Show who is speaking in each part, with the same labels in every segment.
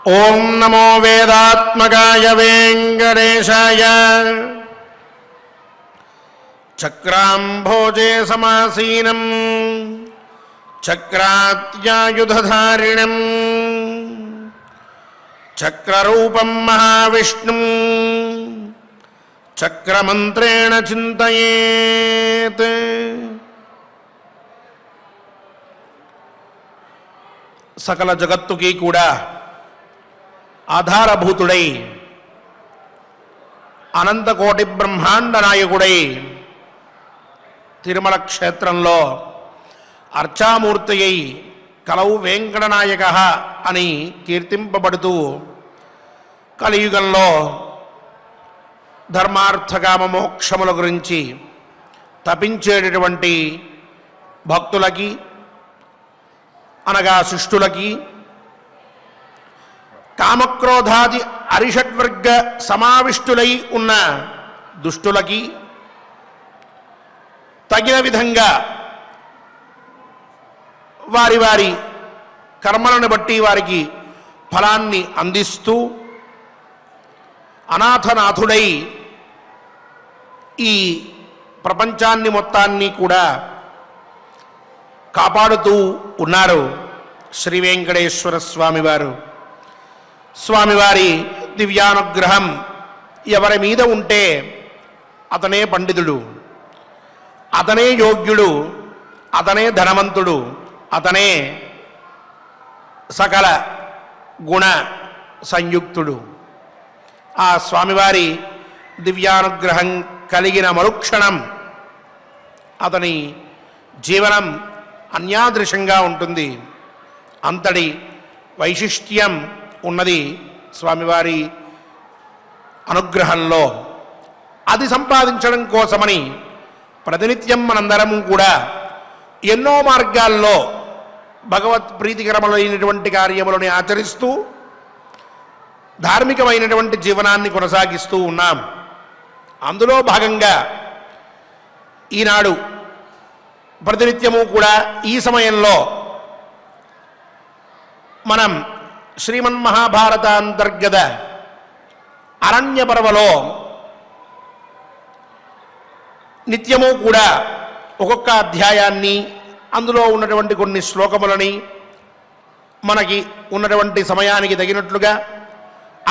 Speaker 1: ఓం నమో వేదాత్మకాయ వెంకటేశాయ. చక్రాంభోజే సమాసీనం చక్రాత్యాయుధారిణం చక్రరూపం మహావిష్ణుం చక్రమంత్రేణ చింతయేత్. సకల జగత్తుకి కూడా ఆధారభూతుడై అనంతకోటి బ్రహ్మాండ నాయకుడై తిరుమల క్షేత్రంలో అర్చామూర్తి అయి కలవు వెంకటనాయక అని కీర్తింపబడుతూ కలియుగంలో ధర్మార్థకామ మోక్షముల గురించి తపించేటటువంటి భక్తులకి అనగా శిష్టులకి, కామక్రోధాది అరిషడ్వర్గ సమావిష్టులై ఉన్న దుష్టులకి తగిన విధంగా వారి వారి కర్మలను బట్టి వారికి ఫలాన్ని అందిస్తూ అనాథనాథుడై ఈ ప్రపంచాన్ని మొత్తాన్ని కూడా కాపాడుతూ ఉన్నారు శ్రీ వెంకటేశ్వర స్వామివారు. స్వామివారి దివ్యానుగ్రహం ఎవరి మీద ఉంటే అతనే పండితుడు, అతనే యోగ్యుడు, అతనే ధనవంతుడు, అతనే సకల గుణ సంయుక్తుడు. ఆ స్వామివారి దివ్యానుగ్రహం కలిగిన మరుక్షణం అతని జీవనం అన్యాదృశంగా ఉంటుంది. అంతటి వైశిష్ట్యం ఉన్నది స్వామివారి అనుగ్రహంలో. అది సంపాదించడం కోసమని ప్రతినిత్యం మనందరము కూడా ఎన్నో మార్గాల్లో భగవత్ ప్రీతికరములైనటువంటి కార్యములను ఆచరిస్తూ ధార్మికమైనటువంటి జీవనాన్ని కొనసాగిస్తూ ఉన్నాం. అందులో భాగంగా ఈనాడు ప్రతినిత్యము కూడా ఈ సమయంలో మనం శ్రీమన్మహాభారత అంతర్గత అరణ్య పర్వలో నిత్యము కూడా ఒక్కొక్క అధ్యాయాన్ని, అందులో ఉన్నటువంటి కొన్ని శ్లోకములని మనకి ఉన్నటువంటి సమయానికి తగినట్లుగా,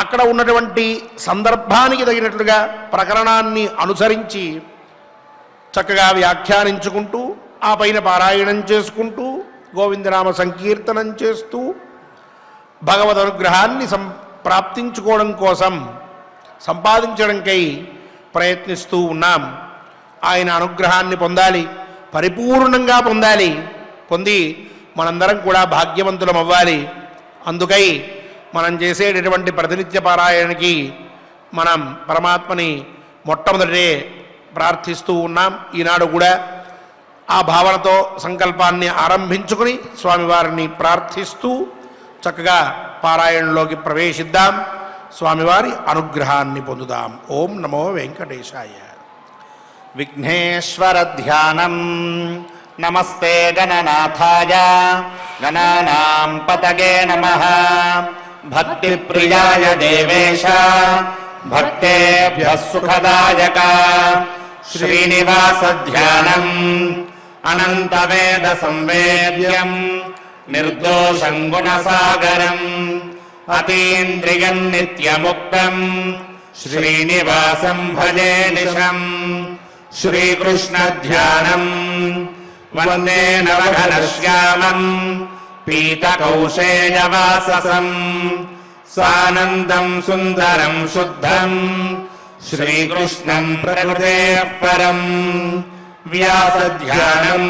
Speaker 1: అక్కడ ఉన్నటువంటి సందర్భానికి తగినట్లుగా ప్రకరణాన్ని అనుసరించి చక్కగా వ్యాఖ్యానించుకుంటూ ఆ పైన పారాయణం చేసుకుంటూ గోవిందనామ సంకీర్తనం చేస్తూ భగవద్ అనుగ్రహాన్ని ప్రాప్తించుకోవడం కోసం సంపాదించడంకై ప్రయత్నిస్తూ ఉన్నాం. ఆయన అనుగ్రహాన్ని పొందాలి, పరిపూర్ణంగా పొందాలి, పొంది మనందరం కూడా భాగ్యవంతులం అవ్వాలి. అందుకై మనం చేసేటటువంటి ప్రతినిత్య పారాయణకి మనం పరమాత్మని మొట్టమొదటే ప్రార్థిస్తూ ఉన్నాం. ఈనాడు కూడా ఆ భావనతో సంకల్పాన్ని ఆరంభించుకుని స్వామివారిని ప్రార్థిస్తూ చక్కగా పారాయణలోకి ప్రవేశిద్దాం, స్వామివారి అనుగ్రహాన్ని పొందుదాం. ఓం నమో వెంకటేశాయ.
Speaker 2: విఘ్నేశ్వర ధ్యానం. నమస్తే గణనాథాయ గణానాం పతగే నమః. భక్తి ప్రియాయ దేవేశ భక్తేభ్యః సుఖదాయక. శ్రీనివాస ధ్యానం అనంత వేద సంవేద్యం నిర్దోషం గుణసాగరం అతీంద్రియం నిత్యముక్తం శ్రీనివాసం భజే నిశం. శ్రీకృష్ణ ధ్యానం వందే నవఘనశ్యామం పీతకౌశేయవాససం సానందం సుందరం శుద్ధం శ్రీకృష్ణం ప్రకృతేః పరం. వ్యాసధ్యానం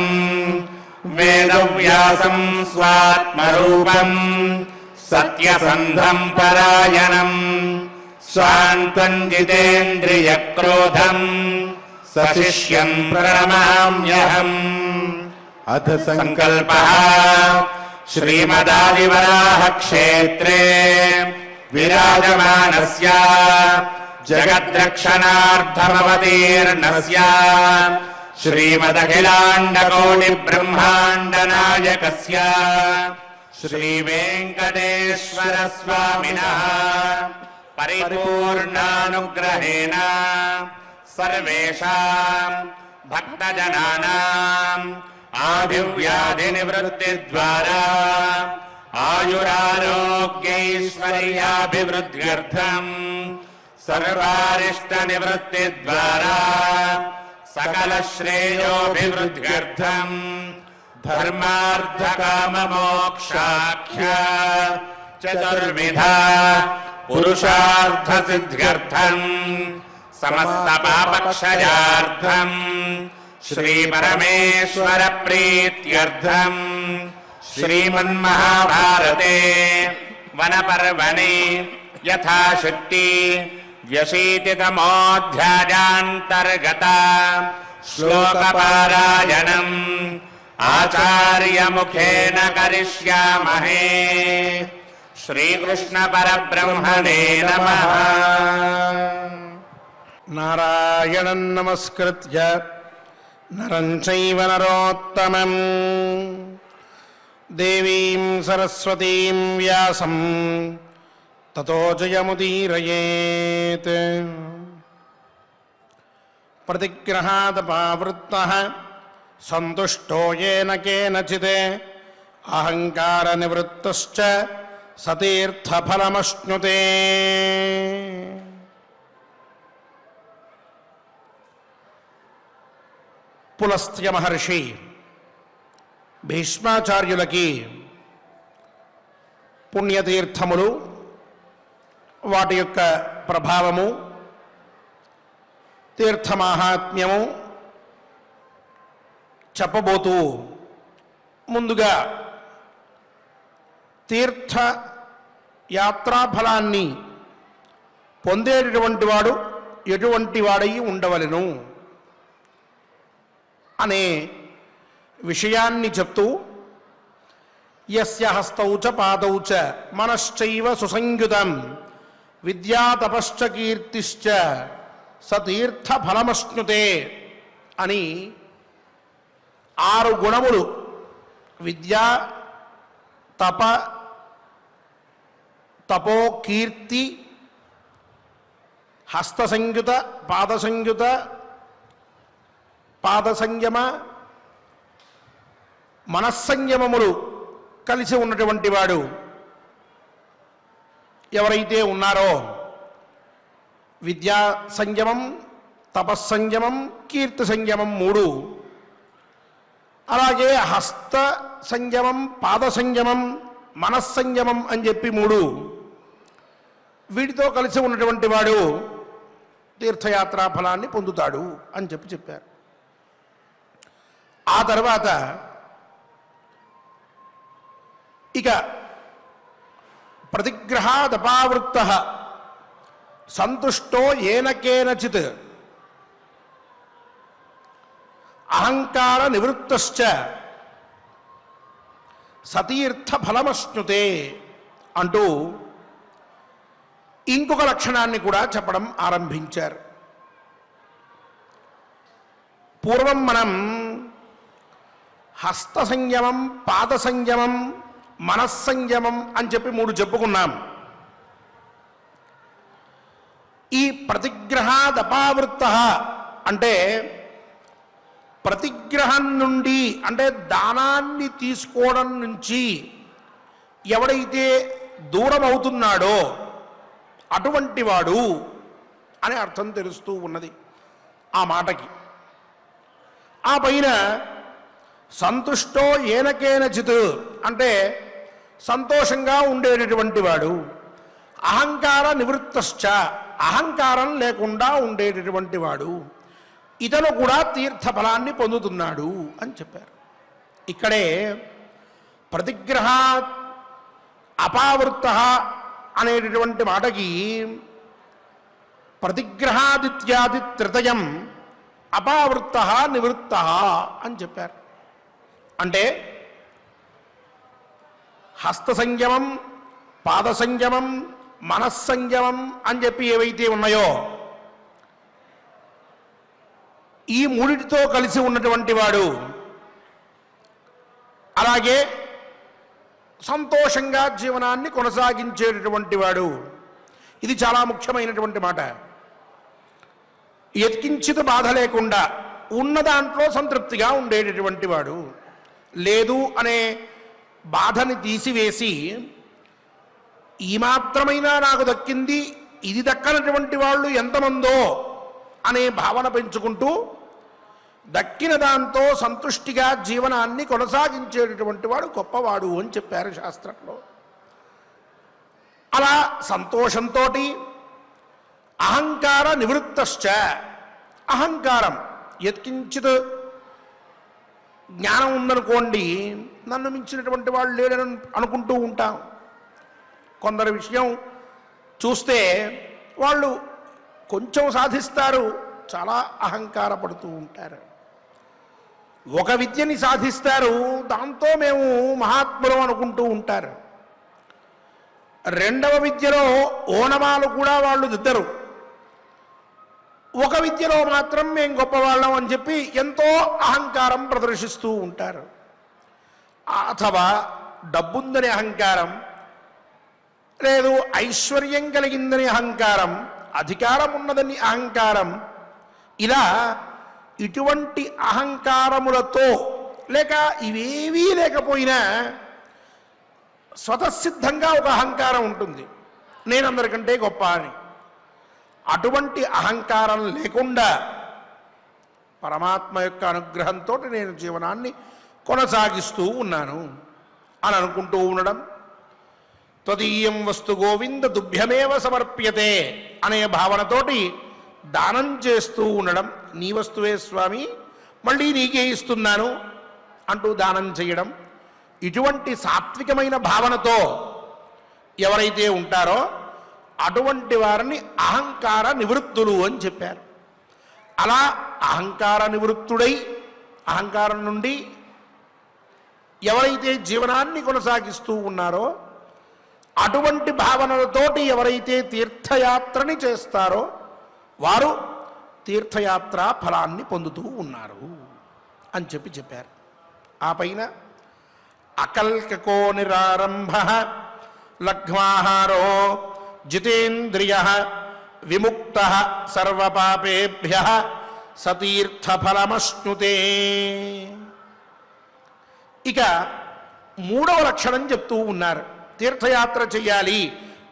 Speaker 2: వేదవ్యాసం స్వాత్మరూపం సత్యసంధం పరాయణం శాంతం జితేంద్రియక్రోధం సశిష్యం ప్రణమామ్యహం. అథ సంకల్పః శ్రీమదాదివరాహ క్షేత్రే విరాజమానస్య జగద్రక్షణార్థమవతీర్ణస్య శ్రీమదఖిలాండకోటి బ్రహ్మాండ నాయకస్య श्रीवेङ्कटेश्वरस्वामिनः परिपूर्णानुग्रहेण सर्वेषां भक्तजनानाम् आदिव्याधिनिवृत्तिद्वारा आयुरारोग्यैश्वर्याभिवृद्ध्यर्थम् सर्वारिष्टनिवृत्तिद्वारा सकलश्रेयोभिवृद्ध्यर्थम् धर्मार्थकाममोक्षाख्य चतुर्विधा पुरुषार्थसिद्ध्यर्थम् समस्तपापक्षयार्थम् श्रीपरमेश्वरप्रीत्यर्थम् श्रीमन्महाभारते वनपर्वणि यथाशक्ति व्यशीतितमोऽध्यायान्तर्गता श्लोकपारायणम् आचार्यमुखेन करिष्यामहे। श्रीकृष्णपरब्रह्मणे नमः।
Speaker 1: नारायणं नमस्कृत्य नरं चैव नरोत्तमं देवीं सरस्वतीं व्यासं ततो जयमुदीरयेत्। प्रतिग्रहादपावृत्तः सन्तुष्टो येन केनचित् अहङ्कारनिवृत्तश्च सतीर्थफलमश्नुते। పులస్త్య మహర్షి భీష్మాచార్యులకి పుణ్యతీర్థములు వాటి యొక్క ప్రభావము తీర్థమాహాత్మ్యము చెప్పబోతూ ముందుగా తీర్థ యాత్రాఫలాన్ని పొందేటటువంటి వాడు ఎటువంటి వాడై ఉండవలెను అనే విషయాన్ని చెప్తూ యస్య హస్తౌ చ పాదౌ చ మనశ్చైవ సుసంయుతం విద్యాతపశ్చ కీర్తిశ్చ సతీర్థ ఫలమశ్నుతే అని 6 గుణములు విద్యా తప తపో కీర్తి హస్తసంయుత పాదసంయుత పాదసంయమ మనస్సంయమములు కలిసి ఉన్నటువంటి వాడు ఎవరైతే ఉన్నారో విద్యా సంయమం తపస్సంయమం కీర్తి సంయమం 3 అలాగే హస్త సంయమం పాద సంయమం మనస్సంయమం అని చెప్పి 3 వీటితో కలిసి ఉన్నటువంటి వాడు తీర్థయాత్రా ఫలాన్ని పొందుతాడు అని చెప్పారు. ఆ తర్వాత ఇక ప్రతిగ్రహాదపావృత్తః సంతుష్టో ఏన కేనచిత్ అహంకార నివృత్తశ్చ సతీర్థ ఫలమశ్నుతే అంటూ ఇంకొక లక్షణాన్ని కూడా చెప్పడం ఆరంభించారు. పూర్వం మనం హస్త సంయమం పాద సంయమం మనస్సంయమం అని చెప్పి 3 చెప్పుకున్నాం. ఈ ప్రతిగ్రహాదపావృత్తః అంటే ప్రతిగ్రహం నుండి అంటే దానాన్ని తీసుకోవడం నుంచి ఎవడైతే దూరం అవుతున్నాడో అటువంటి వాడు అనే అర్థం తెలుస్తూ ఉన్నది ఆ మాటకి. ఆ పైన సంతుష్టో ఏనకేనచిత్ అంటే సంతోషంగా ఉండేటటువంటి వాడు, అహంకార నివృత్తశ్చ అహంకారం లేకుండా ఉండేటటువంటి వాడు, ఇతను కూడా తీర్థఫలాన్ని పొందుతున్నాడు అని చెప్పారు. ఇక్కడే ప్రతిగ్రహ అపావృత్త అనేటటువంటి మాటకి ప్రతిగ్రహాదిత్యాది త్రితయం అపావృత్త నివృత్త అని చెప్పారు. అంటే హస్త సంయమం పాద సంయమం మనస్సంయమం అని చెప్పి ఏవైతే ఉన్నాయో ఈ 3టితో కలిసి ఉన్నటువంటి వాడు, అలాగే సంతోషంగా జీవనాన్ని కొనసాగించేటటువంటి వాడు. ఇది చాలా ముఖ్యమైనటువంటి మాట. ఎత్కించిత బాధ లేకుండా ఉన్న దాంట్లో సంతృప్తిగా ఉండేటటువంటి వాడు. లేదు అనే బాధని తీసివేసి ఈ మాత్రమైనా నాకు దక్కింది, ఇది దక్కనటువంటి వాళ్ళు ఎంతమందో అనే భావన పెంచుకుంటూ దక్కిన దాంతో సంతుష్టిగా జీవనాన్ని కొనసాగించేటటువంటి వాడు గొప్పవాడు అని చెప్పారు శాస్త్రంలో. అలా సంతోషంతో అహంకార నివృత్తశ్చ, అహంకారం యత్కించిత్ జ్ఞానం ఉందనుకోండి, నన్ను మించినటువంటి వాళ్ళు లేడని అనుకుంటూ ఉంటాం. కొందరి విషయం చూస్తే వాళ్ళు కొంచెం సాధిస్తారు, చాలా అహంకారపడుతూ ఉంటారు. ఒక విద్యని సాధిస్తారు, దాంతో మేము మహాత్ములం అనుకుంటూ ఉంటారు. రెండవ విద్యలో ఓనమాలు కూడా వాళ్ళు దిద్దరు. ఒక విద్యలో మాత్రం మేము గొప్పవాళ్ళం అని చెప్పి ఎంతో అహంకారం ప్రదర్శిస్తూ ఉంటారు. అథవా డబ్బుందని అహంకారం, లేదు ఐశ్వర్యం కలిగిందని అహంకారం, అధికారం ఉన్నదని అహంకారం, ఇలా ఇటువంటి అహంకారములతో లేక ఇవేవీ లేకపోయినా స్వతసిద్ధంగా ఒక అహంకారం ఉంటుంది, నేను అందరికంటే గొప్ప అని. అటువంటి అహంకారం లేకుండా పరమాత్మ యొక్క అనుగ్రహంతో నేను జీవనాన్ని కొనసాగిస్తూ ఉన్నాను అని అనుకుంటూ ఉండడం. త్వదీయం వస్తు గోవింద దుభ్యమేవ సమర్ప్యతే అనే భావనతోటి దానం చేస్తూ ఉండడం. నీ వస్తువే స్వామి, మళ్ళీ నీకే ఇస్తున్నాను అంటూ దానం చేయడం. ఇటువంటి సాత్వికమైన భావనతో ఎవరైతే ఉంటారో అటువంటి వారిని అహంకార నివృత్తులు అని చెప్పారు. అలా అహంకార నివృత్తుడై అహంకారం నుండి ఎవరైతే జీవనాన్ని కొనసాగిస్తూ ఉన్నారో, అటువంటి భావనలతోటి ఎవరైతే తీర్థయాత్రని చేస్తారో వారు తీర్థయాత్ర ఫలాన్ని పొందుతూ ఉన్నారు అని చెప్పారు. ఆ పైన అకల్కకో నిరారంభ లఘ్వాహారో జితేంద్రియ విముక్త సర్వపాపేభ్య సతీర్థఫలమశ్నుతే. ఇక మూడవ లక్షణం చెప్తూ ఉన్నారు. తీర్థయాత్ర చెయ్యాలి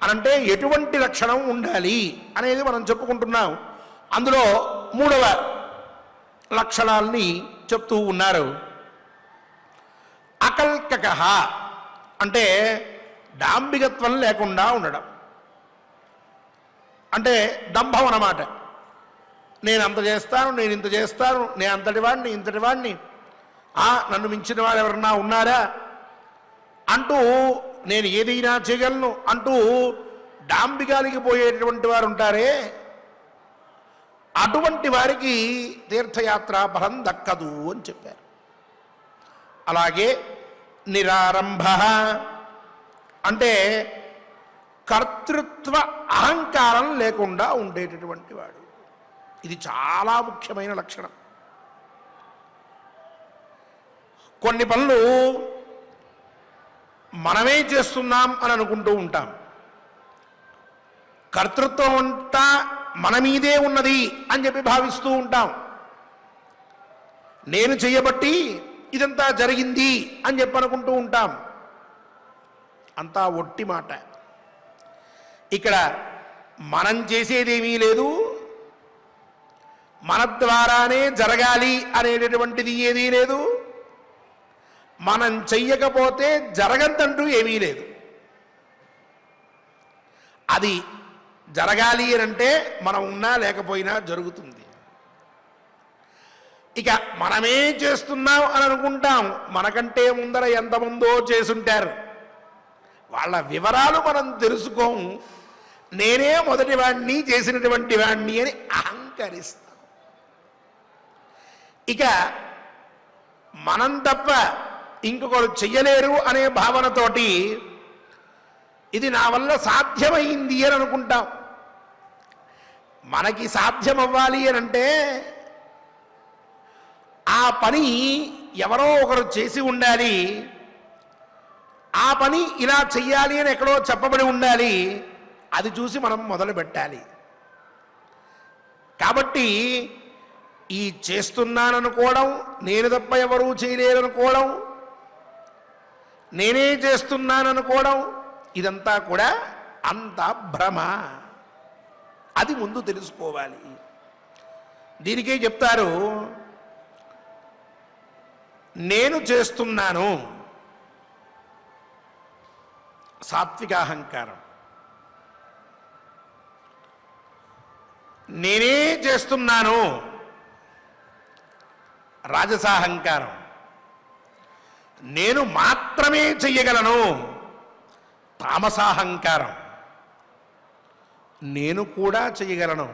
Speaker 1: అనంటే ఎటువంటి లక్షణం ఉండాలి అనేది మనం చెప్పుకుంటున్నాం. అందులో మూడవ లక్షణాల్ని చెప్తూ ఉన్నారు. అకల్కక అంటే డాంబికత్వం లేకుండా ఉండడం, అంటే దంభం అన్నమాట. నేను అంత చేస్తాను, నేను ఇంత చేస్తాను, నేను అంతటి వాడిని ఇంతటి వాడిని, నన్ను మించిన వాడు ఎవరన్నా ఉన్నారా అంటూ, నేను ఏదైనా చేయగలను అంటూ డాంబికానికి పోయేటువంటి వారు ఉంటారే, అటువంటి వారికి తీర్థయాత్ర ఫలం దక్కదు అని చెప్పారు. అలాగే నిరారంభ అంటే కర్తృత్వ అహంకారం లేకుండా ఉండేటటువంటి వాడు. ఇది చాలా ముఖ్యమైన లక్షణం. కొన్ని పనులు మనమే చేస్తున్నాం అని అనుకుంటూ ఉంటాం. కర్తృత్వం అంతా మన మీదే ఉన్నది అని చెప్పి భావిస్తూ ఉంటాం. నేను చేయబట్టి ఇదంతా జరిగింది అని చెప్పి అనుకుంటూ ఉంటాం. అంతా ఒట్టి మాట. ఇక్కడ మనం చేసేదేమీ లేదు, మన ద్వారానే జరగాలి అనేటటువంటిది ఏదీ లేదు, మనం చెయ్యకపోతే జరగద్దంటూ ఏమీ లేదు. అది జరగాలి అంటే మనం ఉన్నా లేకపోయినా జరుగుతుంది. ఇక మనమే చేస్తున్నాం అని అనుకుంటాం. మనకంటే ముందర ఎంతమందో చేసుంటారు, వాళ్ళ వివరాలు మనం తెలుసుకోము. నేనే మొదటి వాడిని, చేసినటువంటి వాడిని అని అహంకరిస్తాం. ఇక మనం తప్ప ఇంకొకరు చెయ్యలేరు అనే భావనతోటి ఇది నా వల్ల సాధ్యమైంది అని అనుకుంటాం. మనకి సాధ్యమవ్వాలి అని అంటే ఆ పని ఎవరో ఒకరు చేసి ఉండాలి. ఆ పని ఇలా చెయ్యాలి అని ఎక్కడో చెప్పబడి ఉండాలి, అది చూసి మనం మొదలు పెట్టాలి. కాబట్టి ఈ చేస్తున్నాననుకోవడం, నేను తప్ప ఎవరూ చేయలేరనుకోవడం, నేనే చేస్తున్నాననుకోవడం, ఇదంతా కూడా అంత భ్రమ. అది ముందు తెలుసుకోవాలి. దీనికే చెప్తారు, నేను చేస్తున్నాను సాత్విక అహంకారం, నేనే చేస్తున్నాను రాజసాహంకారం, నేను మాత్రమే చెయ్యగలను తామసాహంకారం, నేను కూడా చెయ్యగలను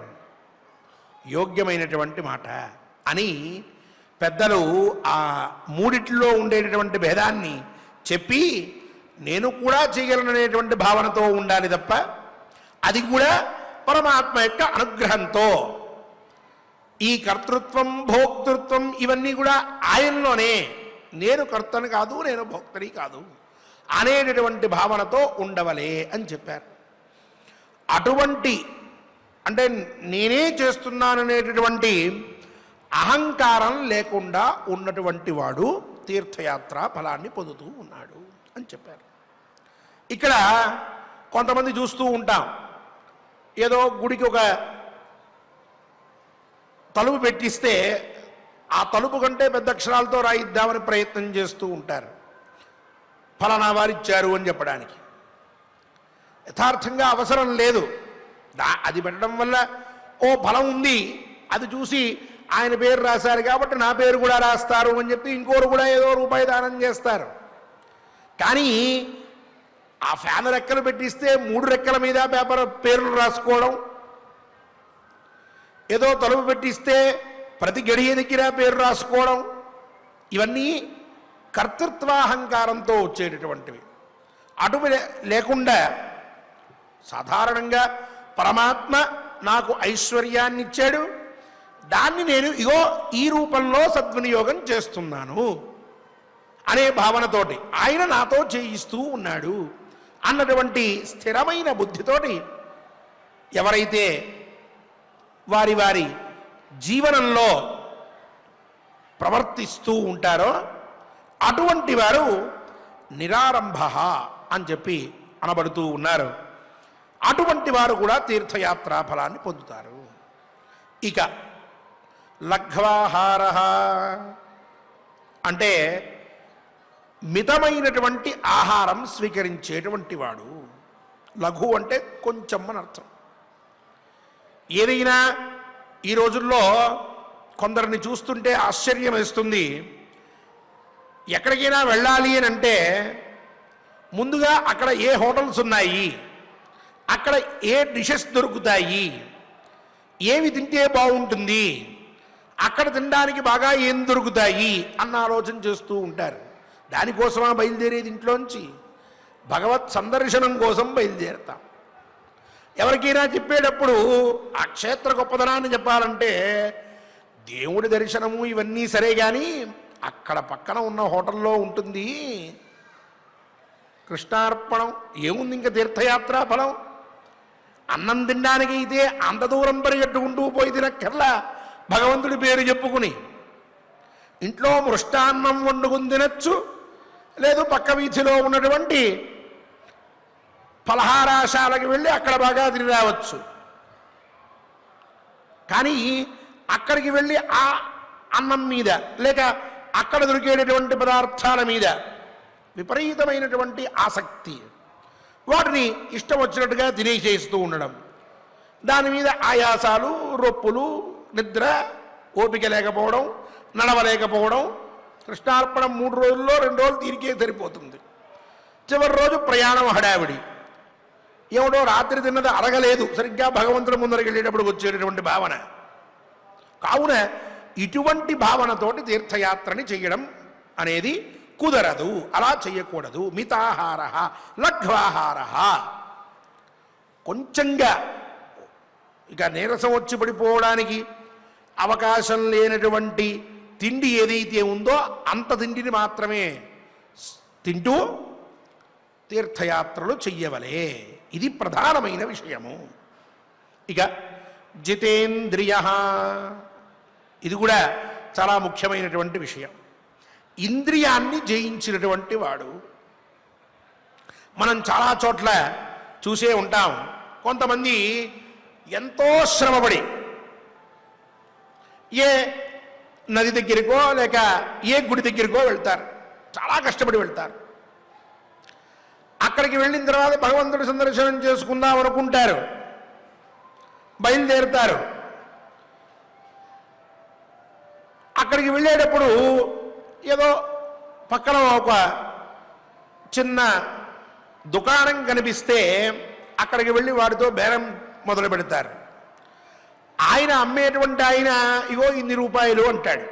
Speaker 1: యోగ్యమైనటువంటి మాట అని పెద్దలు ఆ మూడిట్లో ఉండేటటువంటి భేదాన్ని చెప్పి, నేను కూడా చేయగలననేటువంటి భావనతో ఉండాలి తప్ప, అది కూడా పరమాత్మ యొక్క అనుగ్రహంతో. ఈ కర్తృత్వం భోక్తృత్వం ఇవన్నీ కూడా ఆయనలోనే, నేను కర్తని కాదు, నేను భోక్తని కాదు అనేటటువంటి భావనతో ఉండవలే అని చెప్పారు. అటువంటి అంటే నేనే చేస్తున్నాననేటటువంటి అహంకారం లేకుండా ఉన్నటువంటి వాడు తీర్థయాత్ర ఫలాన్ని పొందుతూ ఉన్నాడు అని చెప్పారు. ఇక్కడ కొంతమంది చూస్తూ ఉంటాం, ఏదో గుడికి ఒక తలుపు పెట్టిస్తే ఆ తలుపు కంటే పెద్ద అక్షరాలతో రాయిద్దామని ప్రయత్నం చేస్తూ ఉంటారు, ఫలానా వారిచ్చారు అని చెప్పడానికి. యథార్థంగా అవసరం లేదు. అది పెట్టడం వల్ల ఓ ఫలం ఉంది, అది చూసి ఆయన పేరు రాశారు కాబట్టి నా పేరు కూడా రాస్తారు అని చెప్పి ఇంకోరు కూడా ఏదో రూపాయి దానం చేస్తారు. కానీ ఆ ఫ్యాన్ రెక్కలు పెట్టిస్తే 3 రెక్కల మీద పేర్లు రాసుకోవడం, ఏదో తలుపు పెట్టిస్తే ప్రతి గడియ దగ్గర పేరు రాసుకోవడం, ఇవన్నీ కర్తృత్వాహంకారంతో వచ్చేటటువంటివి. అటు లేకుండా సాధారణంగా పరమాత్మ నాకు ఐశ్వర్యాన్ని ఇచ్చాడు, దాన్ని నేను ఇగో ఈ రూపంలో సద్వినియోగం చేస్తున్నాను అనే భావనతోటి ఆయన నాతో చేయిస్తూ ఉన్నాడు అన్నటువంటి స్థిరమైన బుద్ధితోటి ఎవరైతే వారి వారి జీవనంలో ప్రవర్తిస్తూ ఉంటారో అటువంటి వారు నిరారంభ అని చెప్పి అనబడుతూ ఉన్నారు. అటువంటి వారు కూడా తీర్థయాత్రా ఫలాన్ని పొందుతారు. ఇక లఘ్వాహార అంటే మితమైనటువంటి ఆహారం స్వీకరించేటువంటి వాడు. లఘు అంటే కొంచెం అని అర్థం. ఏదైనా ఈ రోజుల్లో కొందరిని చూస్తుంటే ఆశ్చర్యం వేస్తుంది. ఎక్కడికైనా వెళ్ళాలి అని అంటే ముందుగా అక్కడ ఏ హోటల్స్ ఉన్నాయి, అక్కడ ఏ డిషెస్ దొరుకుతాయి, ఏవి తింటే బాగుంటుంది, అక్కడ తినడానికి బాగా ఏం దొరుకుతాయి అన్న ఆలోచన చేస్తూ ఉంటారు. దానికోసమా బయలుదేరేది ఇంట్లోంచి? భగవత్ సందర్శనం కోసం బయలుదేరుతాం. ఎవరికైనా చెప్పేటప్పుడు ఆ క్షేత్ర గొప్పదనాన్ని చెప్పాలంటే దేవుడి దర్శనము ఇవన్నీ సరే, కానీ అక్కడ పక్కన ఉన్న హోటల్లో ఉంటుంది కృష్ణార్పణం, ఏముంది ఇంకా తీర్థయాత్రా ఫలం? అన్నం తినడానికి అయితే అంత దూరం పరిగెట్టుకుంటూ పోయి తినక్కర్లా, భగవంతుడి పేరు చెప్పుకుని ఇంట్లో మృష్టాన్నం వండుకుని తినచ్చు, లేదు పక్క వీధిలో ఉన్నటువంటి ఫలహారాశాలకు వెళ్ళి అక్కడ బాగా తిని రావచ్చు. కానీ అక్కడికి వెళ్ళి ఆ అన్నం మీద లేక అక్కడ దొరికేటటువంటి పదార్థాల మీద విపరీతమైనటువంటి ఆసక్తి, వాటిని ఇష్టం వచ్చినట్టుగా తినేసేస్తూ ఉండడం, దాని మీద ఆయాసాలు, రొప్పులు, నిద్ర, ఓపిక లేకపోవడం, నడవలేకపోవడం. కృష్ణార్పణం 3 రోజుల్లో 2 రోజులు తీరికే సరిపోతుంది. చివరి రోజు ప్రయాణం హడావిడి, ఏమిటో రాత్రి తిన్నది అరగలేదు సరిగ్గా భగవంతుడి ముందరికి వెళ్ళేటప్పుడు వచ్చేటటువంటి భావన. కావున ఇటువంటి భావనతోటి తీర్థయాత్రని చేయడం అనేది కుదరదు, అలా చేయకూడదు. మితాహార లఘ్వాహార, కొంచెంగా ఇక నీరసం వచ్చి పడిపోవడానికి అవకాశం లేనటువంటి తిండి ఏదైతే ఉందో అంత తిండిని మాత్రమే తింటూ తీర్థయాత్రలు చెయ్యవలే. ఇది ప్రధానమైన విషయము. ఇక జితేంద్రియ, ఇది కూడా చాలా ముఖ్యమైనటువంటి విషయం. ఇంద్రియాన్ని జయించినటువంటి వాడు. మనం చాలా చోట్ల చూసే ఉంటాం, కొంతమంది ఎంతో శ్రమపడి ఏ నది దగ్గరికో లేక ఏ గుడి దగ్గరికో వెళ్తారు, చాలా కష్టపడి వెళ్తారు. అక్కడికి వెళ్ళిన తర్వాత భగవంతుడి సందర్శనం చేసుకుందాం అనుకుంటారు, బయలుదేరుతారు. అక్కడికి వెళ్ళేటప్పుడు ఏదో పక్కన ఒక చిన్న దుకాణం కనిపిస్తే అక్కడికి వెళ్ళి వాడితో బేరం మొదలు పెడతారు. ఆయన అమ్మేటువంటి ఆయన ఇగో ఇన్ని రూపాయలు అంటాడు,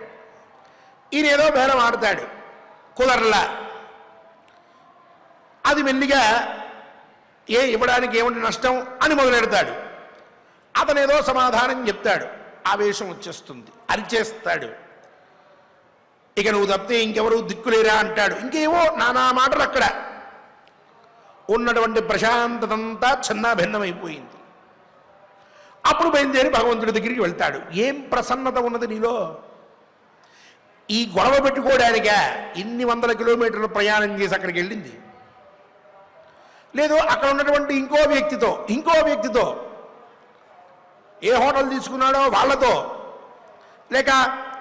Speaker 1: ఈయన ఏదో బేరం ఆడతాడు, కుదరలా. అది మెల్లిగా ఇవ్వడానికి ఏమిటి నష్టం అని మొదలెడతాడు. అతను ఏదో సమాధానం చెప్తాడు, ఆవేశం వచ్చేస్తుంది, అరిచేస్తాడు. ఇక నువ్వు తప్పితే ఇంకెవరు దిక్కులేరా అంటాడు. ఇంకేవో నానా మాటలు. అక్కడ ఉన్నటువంటి ప్రశాంతతంతా చిన్నాభిన్నమైపోయింది. అప్పుడు బయలుదేరి భగవంతుడి దగ్గరికి వెళ్తాడు. ఏం ప్రసన్నత ఉన్నది నీలో? ఈ గొడవ పెట్టుకోవడానికా ఇన్ని వందల కిలోమీటర్లు ప్రయాణం చేసి అక్కడికి వెళ్ళింది? లేదు, అక్కడ ఉన్నటువంటి ఇంకో వ్యక్తితో ఏ హోటల్ తీసుకున్నాడో వాళ్ళతో, లేక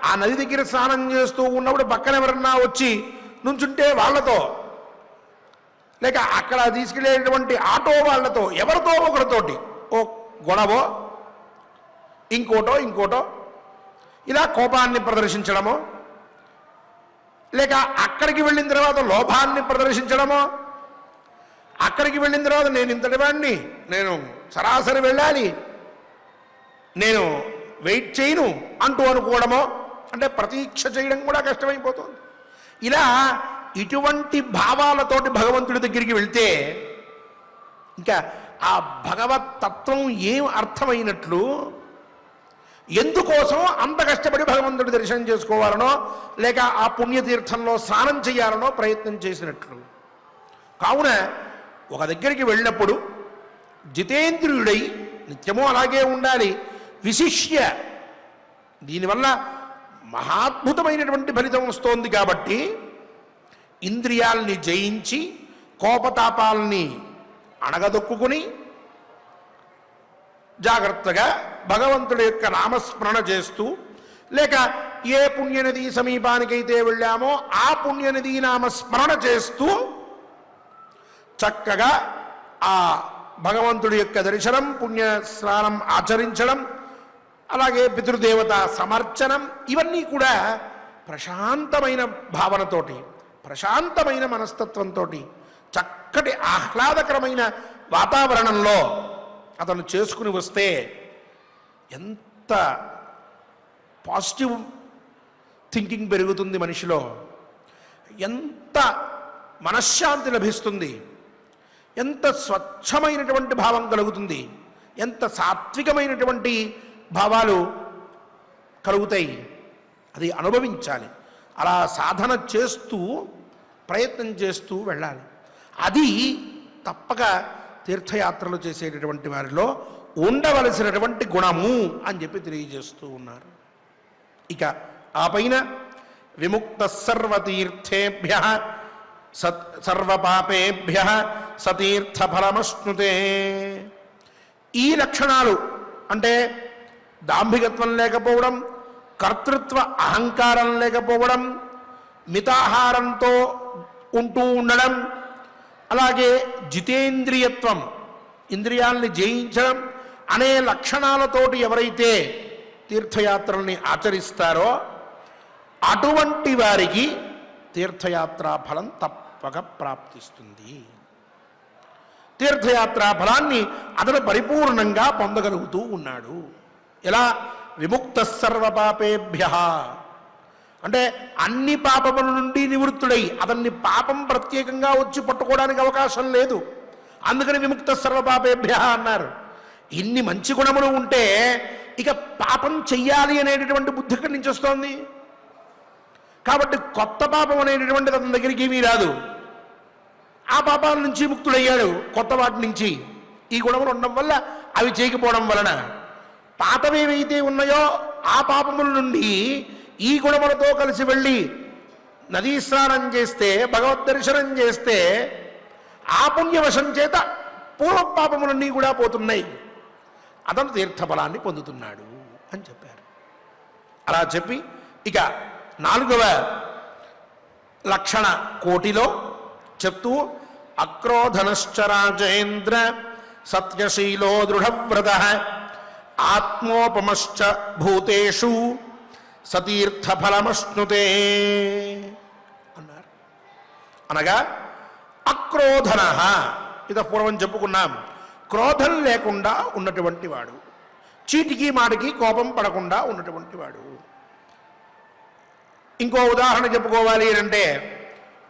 Speaker 1: ఆ నది దగ్గర స్నానం చేస్తూ ఉన్నప్పుడు పక్కన ఎవరన్నా వచ్చి నుంచుంటే వాళ్ళతో, లేక అక్కడ తీసుకెళ్ళేటువంటి ఆటో వాళ్ళతో, ఎవరితో ఒకరితోటి ఓ గొడవో ఇంకోటో ఇలా కోపాన్ని ప్రదర్శించడమో, లేక అక్కడికి వెళ్ళిన తర్వాత లోభాన్ని ప్రదర్శించడమో, అక్కడికి వెళ్ళిన తర్వాత నేను ఇంతటి వాడిని, నేను సరాసరి వెళ్ళాలి, నేను వెయిట్ చేయను అంటూ అనుకోవడమో, అంటే ప్రతీక్ష చేయడం కూడా కష్టమైపోతుంది. ఇలా ఇటువంటి భావాలతోటి భగవంతుడి దగ్గరికి వెళ్తే ఇంకా ఆ భగవత్ తత్వం ఏం అర్థమైనట్లు, ఎందుకోసం అంత కష్టపడి భగవంతుడి దర్శనం చేసుకోవాలనో లేక ఆ పుణ్యతీర్థంలో స్నానం చేయాలనో ప్రయత్నం చేసినట్లు. కావున ఒక దగ్గరికి వెళ్ళినప్పుడు జితేంద్రియుడై నిత్యము అలాగే ఉండాలి. విశిష్య దీనివల్ల మహాద్భుతమైనటువంటి ఫలితం వస్తోంది కాబట్టి ఇంద్రియాల్ని జయించి కోపతాపాలని అణగదొక్కుని జాగ్రత్తగా భగవంతుడి యొక్క నామస్మరణ చేస్తూ, లేక ఏ పుణ్యనది సమీపానికైతే వెళ్ళామో ఆ పుణ్యనది నామస్మరణ చేస్తూ చక్కగా ఆ భగవంతుడి యొక్క దర్శనం, పుణ్య స్నానం ఆచరించడం, అలాగే పితృదేవత సమర్చనం, ఇవన్నీ కూడా ప్రశాంతమైన భావనతోటి, ప్రశాంతమైన మనస్తత్వంతో, చక్కటి ఆహ్లాదకరమైన వాతావరణంలో అతను చేసుకుని వస్తే ఎంత పాజిటివ్ థింకింగ్ పెరుగుతుంది మనిషిలో, ఎంత మనశ్శాంతి లభిస్తుంది, ఎంత స్వచ్ఛమైనటువంటి భావం కలుగుతుంది, ఎంత సాత్వికమైనటువంటి భావాలు కలుగుతాయి. అది అనుభవించాలి. అలా సాధన చేస్తూ ప్రయత్నం చేస్తూ వెళ్ళాలి. అది తప్పక తీర్థయాత్రలు చేసేటటువంటి వారిలో ఉండవలసినటువంటి గుణము అని చెప్పి తెలియజేస్తూ ఉన్నారు. ఇక ఆ పైన విముక్త సర్వతీర్థేభ్య సర్వపాపేభ్య సతీర్థ ఫలమశ్నుతే. ఈ లక్షణాలు అంటే దాంభికత్వం లేకపోవడం, కర్తృత్వ అహంకారం లేకపోవడం, మితాహారంతో ఉంటూ ఉండడం, అలాగే జితేంద్రియత్వం ఇంద్రియాల్ని జయించడం అనే లక్షణాలతోటి ఎవరైతే తీర్థయాత్రల్ని ఆచరిస్తారో అటువంటి వారికి తీర్థయాత్రా ఫలం తప్పక ప్రాప్తిస్తుంది. తీర్థయాత్రా ఫలాన్ని అతను పరిపూర్ణంగా పొందగలుగుతూ ఉన్నాడు. ఎలా? విముక్త సర్వపాపేభ్య అంటే అన్ని పాపముల నుండి నివృత్తుడై, అతన్ని పాపం ప్రత్యేకంగా వచ్చి పట్టుకోవడానికి అవకాశం లేదు. అందుకని విముక్త సర్వపాపేభ్య అన్నారు. ఇన్ని మంచి గుణములు ఉంటే ఇక పాపం చెయ్యాలి అనేటటువంటి బుద్ధి ఎక్కడి నుంచి వస్తోంది? కాబట్టి కొత్త పాపం అనేటటువంటిది అతని దగ్గరికి ఏమీ రాదు. ఆ పాపాల నుంచి ముక్తుడయ్యాడు కొత్త వాటి నుంచి. ఈ గుణములు ఉండడం వల్ల అవి చేయకపోవడం వలన పాతవేవైతే ఉన్నాయో ఆ పాపముల నుండి ఈ గుణములతో కలిసి వెళ్ళి నదీ స్నానం చేస్తే, భగవద్ దర్శనం చేస్తే ఆ పుణ్యవశం చేత పూర్వ పాపములన్నీ కూడా పోతున్నాయి. అతను తీర్థఫలాన్ని పొందుతున్నాడు అని చెప్పారు. అలా చెప్పి ఇక 4వ లక్షణ కోటిలో చెప్తూ అక్రోధనశ్చ రాజేంద్ర సత్యశీలో దృఢవ్రత ఆత్మోపమశ్చ భూతేషు సతీర్థఫలమశ్నుతే అన్నారు. అనగా అక్రోధన, ఇది పూర్వం చెప్పుకున్నాం, క్రోధం లేకుండా ఉన్నటువంటి వాడు, చీటికి మాటికి కోపం పడకుండా ఉన్నటువంటి వాడు. ఇంకో ఉదాహరణ చెప్పుకోవాలి అంటే,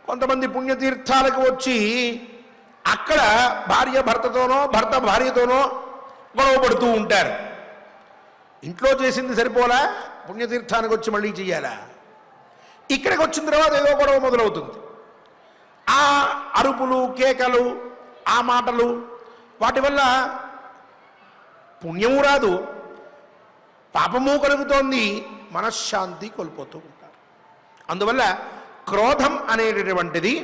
Speaker 1: కొంతమంది పుణ్యతీర్థాలకు వచ్చి అక్కడ భార్య భర్తతోనో భర్త భార్యతోనో గొడవ పడుతూ ఉంటారు. ఇంట్లో చేసింది సరిపోలా, పుణ్యతీర్థానికి వచ్చి మళ్ళీ చెయ్యాలా? ఇక్కడికి వచ్చిన తర్వాత ఏదో గొడవ మొదలవుతుంది. ఆ అరుపులు, కేకలు, ఆ మాటలు, వాటి వల్ల పుణ్యము రాదు, పాపము కలుగుతోంది, మనశ్శాంతి కోల్పోతూ ఉంటారు. అందువల్ల క్రోధం అనేటటువంటిది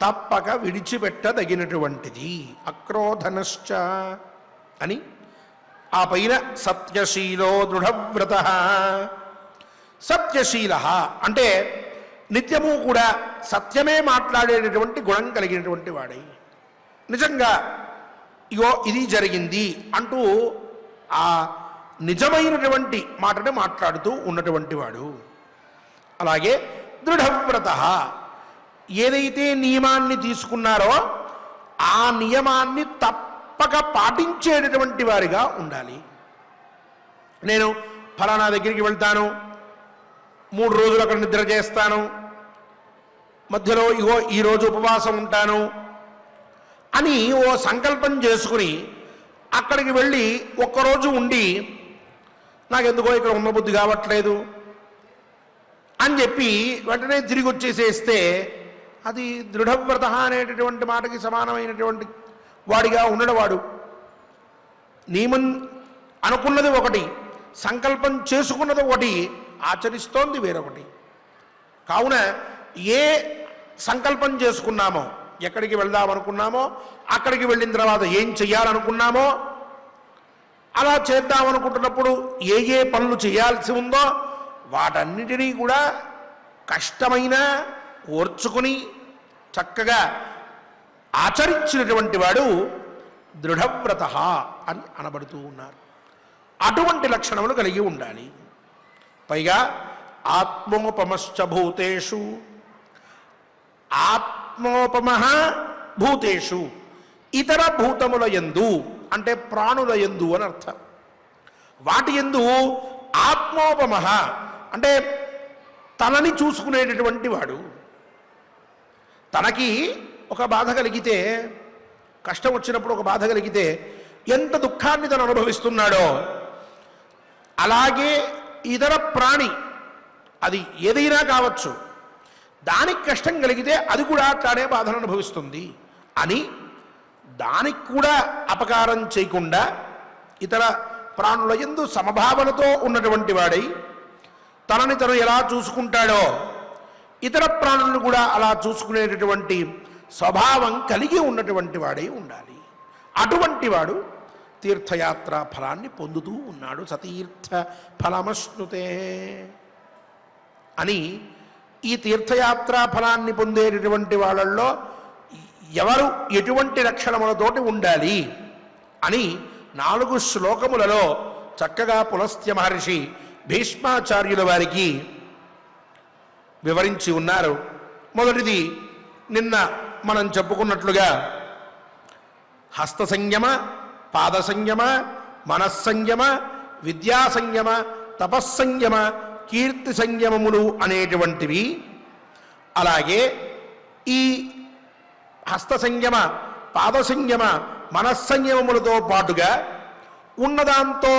Speaker 1: తప్పక విడిచిపెట్టదగినటువంటిది. అక్రోధనశ్చ అని ఆ పైన సత్యశీలో దృఢవ్రత. సత్యశీల అంటే నిత్యము కూడా సత్యమే మాట్లాడేటటువంటి గుణం కలిగినటువంటి వాడై, నిజంగా ఇగో ఇది జరిగింది అంటూ ఆ నిజమైనటువంటి మాటని మాట్లాడుతూ ఉన్నటువంటి వాడు. అలాగే దృఢవ్రత, ఏదైతే నియమాన్ని తీసుకున్నారో ఆ నియమాన్ని తప్పక పాటించేటటువంటి వారిగా ఉండాలి. నేను ఫలానా దగ్గరికి వెళ్తాను, 3 రోజులు అక్కడ నిద్ర చేస్తాను, మధ్యలో ఇగో ఈరోజు ఉపవాసం ఉంటాను అని ఓ సంకల్పం చేసుకుని అక్కడికి వెళ్ళి ఒక్కరోజు ఉండి నాకెందుకో ఇక్కడ ఉన్న బుద్ధి కావట్లేదు అని చెప్పి వెంటనే తిరిగి వచ్చేసేస్తే అది దృఢవ్రత అనేటటువంటి మాటకి సమానమైనటువంటి వాడిగా ఉండడవాడు. నియమం అనుకున్నది ఒకటి, సంకల్పం చేసుకున్నది ఒకటి, ఆచరిస్తోంది వేరొకటి. కావున ఏ సంకల్పం చేసుకున్నామో, ఎక్కడికి వెళ్దామనుకున్నామో, అక్కడికి వెళ్ళిన తర్వాత ఏం చెయ్యాలనుకున్నామో, అలా చేద్దామనుకుంటున్నప్పుడు ఏ ఏ పనులు చేయాల్సి ఉందో వాటన్నిటినీ కూడా కష్టమైన ఓర్చుకుని చక్కగా ఆచరించినటువంటి వాడు దృఢవ్రత అని అనబడుతూ ఉన్నారు. అటువంటి లక్షణములు కలిగి ఉండాలి. పైగా ఆత్మోపమశ్చ భూతేషు, ఆత్మోపమః భూతేషు, ఇతర భూతముల యందు అంటే ప్రాణుల యందు అని అర్థం. వాటి యందు ఆత్మోపమః అంటే తనని చూసుకునేటటువంటి వాడు. తనకి ఒక బాధ కలిగితే, కష్టం వచ్చినప్పుడు ఒక బాధ కలిగితే ఎంత దుఃఖాన్ని తను అనుభవిస్తున్నాడో అలాగే ఇతర ప్రాణి, అది ఏదైనా కావచ్చు, దానికి కష్టం కలిగితే అది కూడా అట్లానే బాధను అనుభవిస్తుంది అని దానికి కూడా అపకారం చేయకుండా ఇతర ప్రాణుల యందు సమభావనతో ఉన్నటువంటి వాడై తనని తను ఎలా చూసుకుంటాడో ఇతర ప్రాణులను కూడా అలా చూసుకునేటటువంటి స్వభావం కలిగి ఉన్నటువంటి వాడై ఉండాలి. అటువంటి వాడు తీర్థయాత్రా ఫలాన్ని పొందుతూ ఉన్నాడు. సతీర్థ ఫలమశ్నుతే అని ఈ తీర్థయాత్రా ఫలాన్ని పొందేటటువంటి వాళ్ళల్లో ఎవరు ఎటువంటి లక్షణములతోటి ఉండాలి అని 4 శ్లోకములలో చక్కగా పులస్త్య మహర్షి భీష్మాచార్యుల వారికి వివరించి ఉన్నారు. మొదటిది నిన్న మనం చెప్పుకున్నట్లుగా హస్త సంయమ, పాద సంయమ, మనస్సంయమ, విద్యా సంయమ, తపస్సంయమ, కీర్తి సంయమములు అనేటువంటివి. అలాగే ఈ హస్త సంయమ, పాద సంయమ, మనస్సంయమములతో పాటుగా ఉన్నదాంతో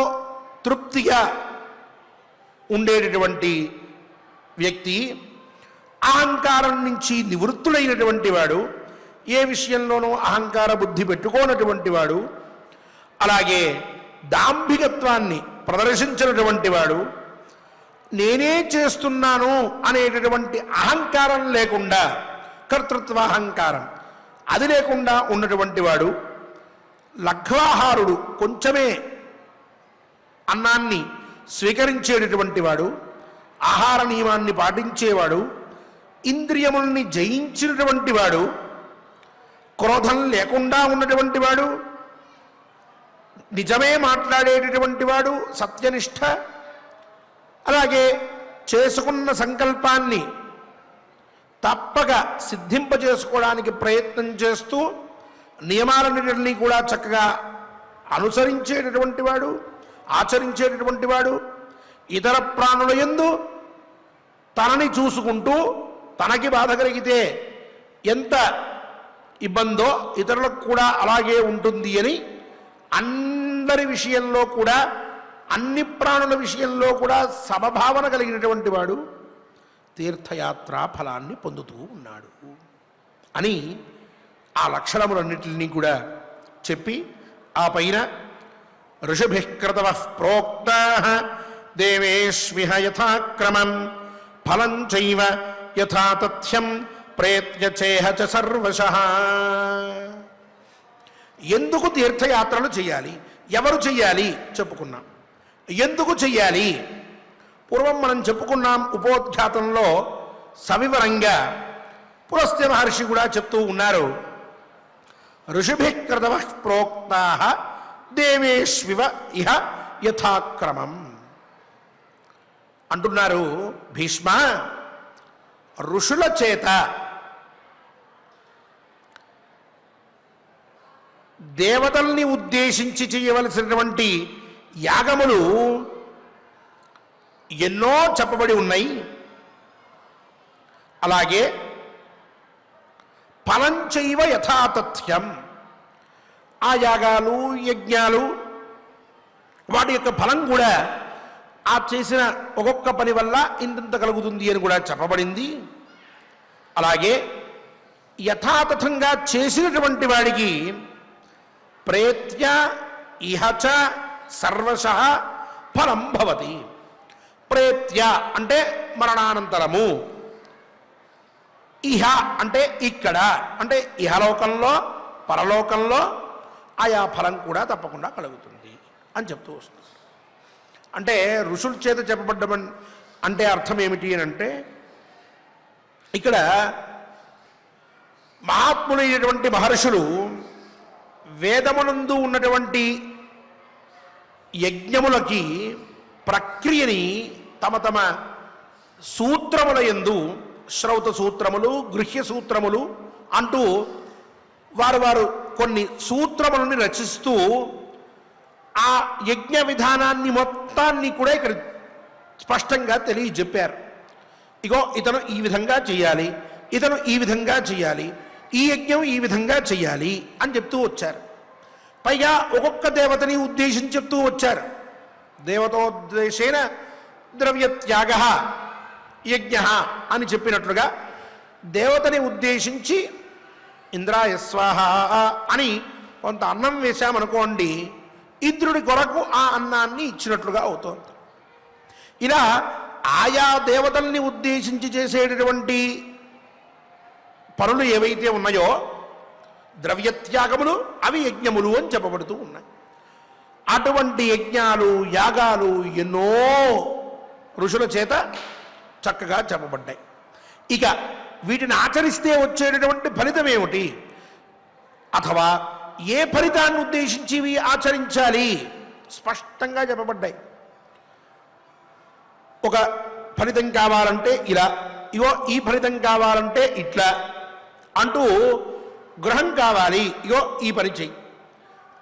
Speaker 1: తృప్తిగా ఉండేటటువంటి వ్యక్తి, అహంకారం నుంచి నివృత్తులైనటువంటి వాడు, ఏ విషయంలోనూ అహంకార బుద్ధి పెట్టుకోనటువంటి వాడు, అలాగే దాంభికత్వాన్ని ప్రదర్శించినటువంటి వాడు, నేనే చేస్తున్నాను అనేటటువంటి అహంకారం లేకుండా, కర్తృత్వాహంకారం అది లేకుండా ఉన్నటువంటి వాడు, లఘ్వాహారుడు, కొంచెమే అన్నాన్ని స్వీకరించేటటువంటి వాడు, ఆహార నియమాన్ని పాటించేవాడు, ఇంద్రియముల్ని జయించినటువంటి వాడు, క్రోధం లేకుండా ఉన్నటువంటి వాడు, నిజమే మాట్లాడేటటువంటి వాడు, సత్యనిష్ట, అలాగే చేసుకున్న సంకల్పాన్ని తప్పక సిద్ధింపజేసుకోవడానికి ప్రయత్నం చేస్తూ నియమాలన్నిటిని కూడా చక్కగా అనుసరించేటటువంటి వాడు, ఆచరించేటటువంటి వాడు, ఇతర ప్రాణుల యందు తనని చూసుకుంటూ తనకి బాధ కలిగితే ఎంత ఇబ్బందో ఇతరులకు కూడా అలాగే ఉంటుంది అని అందరి విషయంలో కూడా, అన్ని ప్రాణుల విషయంలో కూడా సమభావన కలిగినటువంటి వాడు తీర్థయాత్రా ఫలాన్ని పొందుతూ ఉన్నాడు అని ఆ లక్షణములన్నిటినీ కూడా చెప్పి ఆ పైన ఋషిభిః క్రతవః ప్రోక్తాః దేవేష్విహ యథాక్రమం ఫలం చైవ యథా తథ్యం ప్రేత్యచేహ చ సర్వశః. ఎందుకు తీర్థయాత్రలు చేయాలి, ఎవరు చెయ్యాలి చెప్పుకున్నాం. ఎందుకు చెయ్యాలి పూర్వం మనం చెప్పుకున్నాం. ఉపోద్ఘాతంలో సవివరంగా పులస్త్య మహర్షి కూడా చెప్తూ ఉన్నారు. ఋషిభిః క్రతవః ప్రోక్తాః దేవేష్వివ ఇహ యథాక్రమం అంటున్నారు. భీష్మ, ఋషుల చేత దేవతల్ని ఉద్దేశించి చేయవలసినటువంటి యాగములు ఎన్నో చెప్పబడి ఉన్నాయి. అలాగే ఫలం చైవ యథాతథ్యం, ఆ యాగాలు యజ్ఞాలు వాటి యొక్క ఫలం కూడా ఆ చేసిన ఒక్కొక్క పని వల్ల ఇంత కలుగుతుంది అని కూడా చెప్పబడింది. అలాగే యథాతథంగా చేసినటువంటి వాడికి ప్రేత్య ఇహచ సర్వశః ఫలం భవతి. ప్రేత్య అంటే మరణానంతరము, ఇహ అంటే ఇక్కడ, అంటే ఇహలోకంలో పరలోకంలో ఆయా ఫలం కూడా తప్పకుండా కలుగుతుంది అని చెప్తూ వస్తుంది. అంటే ఋషుల చేత చెప్పబడ్డమని అంటే అర్థం ఏమిటి అని అంటే, ఇక్కడ మహాత్ములైనటువంటి మహర్షులు వేదమునందు ఉన్నటువంటి యజ్ఞములకి ప్రక్రియని తమ తమ సూత్రముల యందు, శ్రౌత సూత్రములు, గృహ్య సూత్రములు అంటూ వారు కొన్ని సూత్రములను రచిస్తూ ఆ యజ్ఞ విధానాన్ని మొత్తాన్ని కూడా ఇక్కడ స్పష్టంగా తెలియజెప్పారు. ఇగో ఇతను ఈ విధంగా చేయాలి, ఇతను ఈ విధంగా చేయాలి, ఈ యజ్ఞం ఈ విధంగా చేయాలి అని చెప్తూ వచ్చారు. పైగా ఒక్కొక్క దేవతని ఉద్దేశించి చెప్తూ వచ్చారు. దేవతోద్దేశేన ద్రవ్యత్యాగ యజ్ఞ అని చెప్పినట్లుగా దేవతని ఉద్దేశించి ఇంద్రాయ స్వాహ అని కొంత అన్నం వేశామనుకోండి, ఇంద్రుడి కొరకు ఆ అన్నాన్ని ఇచ్చినట్లుగా అవుతోంది. ఇలా ఆయా దేవతల్ని ఉద్దేశించి చేసేటటువంటి పనులు ఏవైతే ఉన్నాయో ద్రవ్యత్యాగములు, అవి యజ్ఞములు అని చెప్పబడుతూ ఉన్నాయి. అటువంటి యజ్ఞాలు యాగాలు ఎన్నో ఋషుల చేత చక్కగా చెప్పబడ్డాయి. ఇక వీటిని ఆచరిస్తే వచ్చేటటువంటి ఫలితం ఏమిటి, అథవా ఏ ఫలితాన్ని ఉద్దేశించి ఇవి ఆచరించాలి స్పష్టంగా చెప్పబడ్డాయి. ఒక ఫలితం కావాలంటే ఇలా, ఇగో ఈ ఫలితం కావాలంటే ఇట్లా అంటూ, గృహం కావాలి ఇగో ఈ పని చెయ్యి,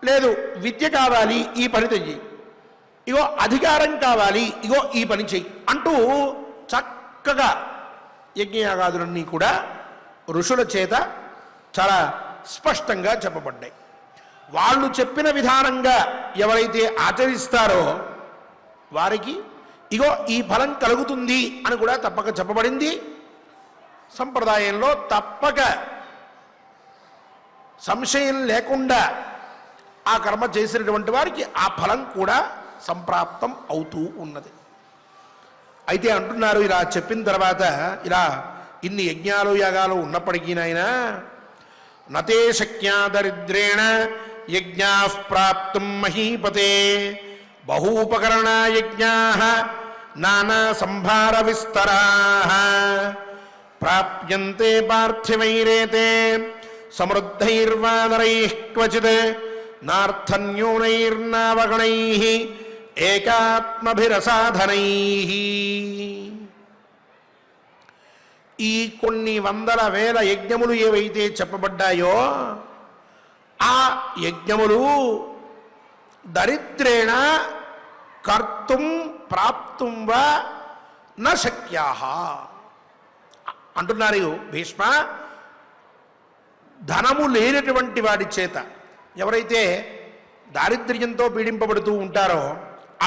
Speaker 1: లేదు విద్య కావాలి ఈ పని చెయ్యి, ఇగో అధికారం కావాలి ఇగో ఈ పని చెయ్యి అంటూ చక్కగా యజ్ఞయాగాదులన్నీ కూడా ఋషుల చేత చాలా స్పష్టంగా చెప్పబడ్డాయి. వాళ్ళు చెప్పిన విధానంగా ఎవరైతే ఆచరిస్తారో వారికి ఇగో ఈ ఫలం కలుగుతుంది అని కూడా తప్పక చెప్పబడింది. సంప్రదాయంలో తప్పక సంశయం లేకుండా ఆ కర్మ చేసినటువంటి వారికి ఆ ఫలం కూడా సంప్రాప్తం అవుతూ ఉన్నది. అయితే అంటున్నారు, ఇలా చెప్పిన తర్వాత ఇలా ఇన్ని యజ్ఞాలు యాగాలు ఉన్నప్పటికీ నాయనా నతే శక్యా దరిద్రేణ యజ్ఞా ప్రాప్తుం మహీపతే బహూపకరణా యజ్ఞా నానా సంభార విస్తరా ప్రాప్యంతే పార్థివైరేతే సమృద్ధైర్వా నరైః క్వచిత్ నార్థన్యూనైర్నావగణైః ఏకాత్మభిరసాధనైః. ఈ కొన్ని వందల వేల యజ్ఞములు ఏవైతే చెప్పబడ్డాయో ఆ యజ్ఞములు దరిద్రేణ కర్తుం ప్రాప్తుం వా న శక్యాః అంటున్నారు భీష్మ. ధనము లేనటువంటి వాడి చేత, ఎవరైతే దారిద్ర్యంతో పీడింపబడుతూ ఉంటారో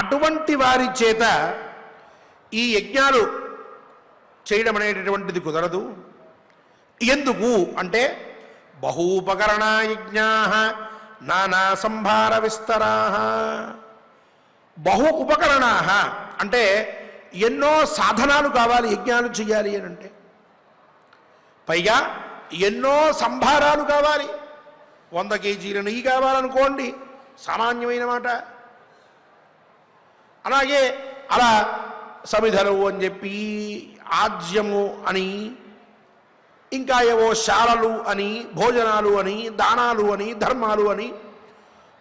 Speaker 1: అటువంటి వారి చేత ఈ యజ్ఞాలు చేయడం అనేటటువంటిది కుదరదు. ఎందుకు అంటే బహూపకరణా యజ్ఞా నానా సంభార విస్తరా. బహు ఉపకరణా అంటే ఎన్నో సాధనాలు కావాలి యజ్ఞాలు చేయాలి అని అంటే. పైగా ఎన్నో సంభారాలు కావాలి. 100 కేజీల నెయ్యి కావాలనుకోండి, సామాన్యమైన మాట. అలాగే అలా సమిధలు అని చెప్పి, ఆజ్యము అని, ఇంకా ఏవో శాలలు అని, భోజనాలు అని, దానాలు అని, ధర్మాలు అని,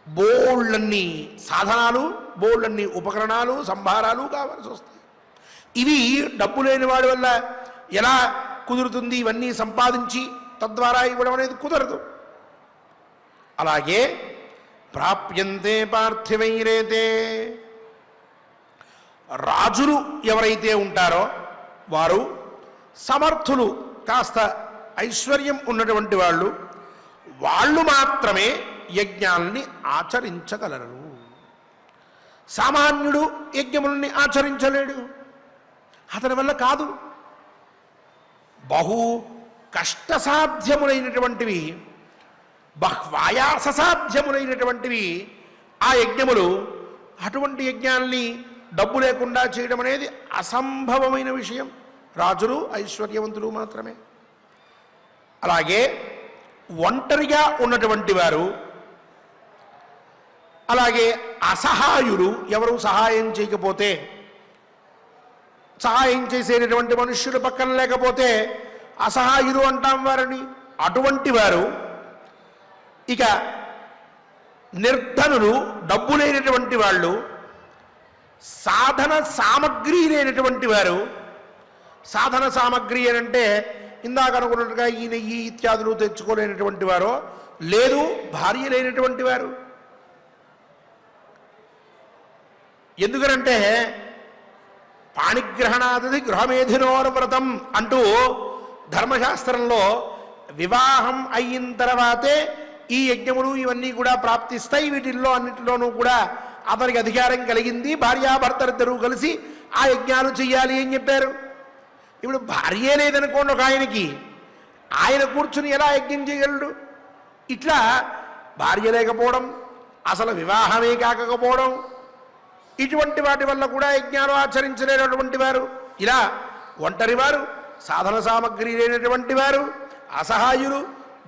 Speaker 1: బోళ్ళన్ని సాధనాలు, బోళ్ళన్ని ఉపకరణాలు, సంభారాలు కావాల్సి వస్తాయి. ఇవి డబ్బు లేని వాడి వల్ల ఎలా కుదురుతుంది? ఇవన్నీ సంపాదించి తద్వారా ఇవ్వడం అనేది కుదరదు. అలాగే ప్రాప్యంతే పార్థివైరేతే, రాజులు ఎవరైతే ఉంటారో వారు సమర్థులు, కాస్త ఐశ్వర్యం ఉన్నటువంటి వాళ్ళు మాత్రమే యజ్ఞాల్ని ఆచరించగలరు. సామాన్యుడు యజ్ఞముల్ని ఆచరించలేడు, అతని వల్ల కాదు. బహు కష్టసాధ్యములైనటువంటివి, బహ్వాయాససాధ్యములైనటువంటివి ఆ యజ్ఞములు. అటువంటి యజ్ఞాల్ని డబ్బు లేకుండా చేయడం అనేది అసంభవమైన విషయం. రాజులు ఐశ్వర్యవంతులు మాత్రమే. అలాగే ఒంటరిగా ఉన్నటువంటి వారు, అలాగే అసహాయులు, ఎవరు సహాయం చేయకపోతే, సహాయం చేసేటటువంటి మనుష్యులు పక్కన లేకపోతే అసహాయులు అంటాం వారిని. అటువంటి వారు, ఇక నిర్ధనులు, డబ్బు లేనటువంటి వాళ్ళు, సాధన సామగ్రి లేనటువంటి వారు. సాధన సామగ్రి అని అంటే ఇందాక అనుకున్నట్టుగా ఈ నెయ్యి ఇత్యాదులు తెచ్చుకోలేనటువంటి వారు, లేదు భార్య లేనటువంటి వారు. ఎందుకనంటే పాణిగ్రహణాది గృహమేధినోర్వ్రతం అంటూ ధర్మశాస్త్రంలో వివాహం అయిన తర్వాతే ఈ యజ్ఞములు ఇవన్నీ కూడా ప్రాప్తిస్తాయి. వీటిల్లో అన్నిటిలోనూ కూడా అతనికి అధికారం కలిగింది. భార్యాభర్తలిద్దరూ కలిసి ఆ యజ్ఞాలు చెయ్యాలి అని చెప్పారు. ఇప్పుడు భార్య లేదనుకోండి ఒక ఆయనకి, ఆయన కూర్చుని ఎలా యజ్ఞం చేయగలడు? ఇట్లా భార్య లేకపోవడం, అసలు వివాహమే కాకపోవడం, ఇటువంటి వాటి వల్ల కూడా యజ్ఞాలు ఆచరించలేనటువంటి వారు, ఇలా ఒంటరి వారు, సాధన సామగ్రి లేనటువంటి వారు, అసహాయులు,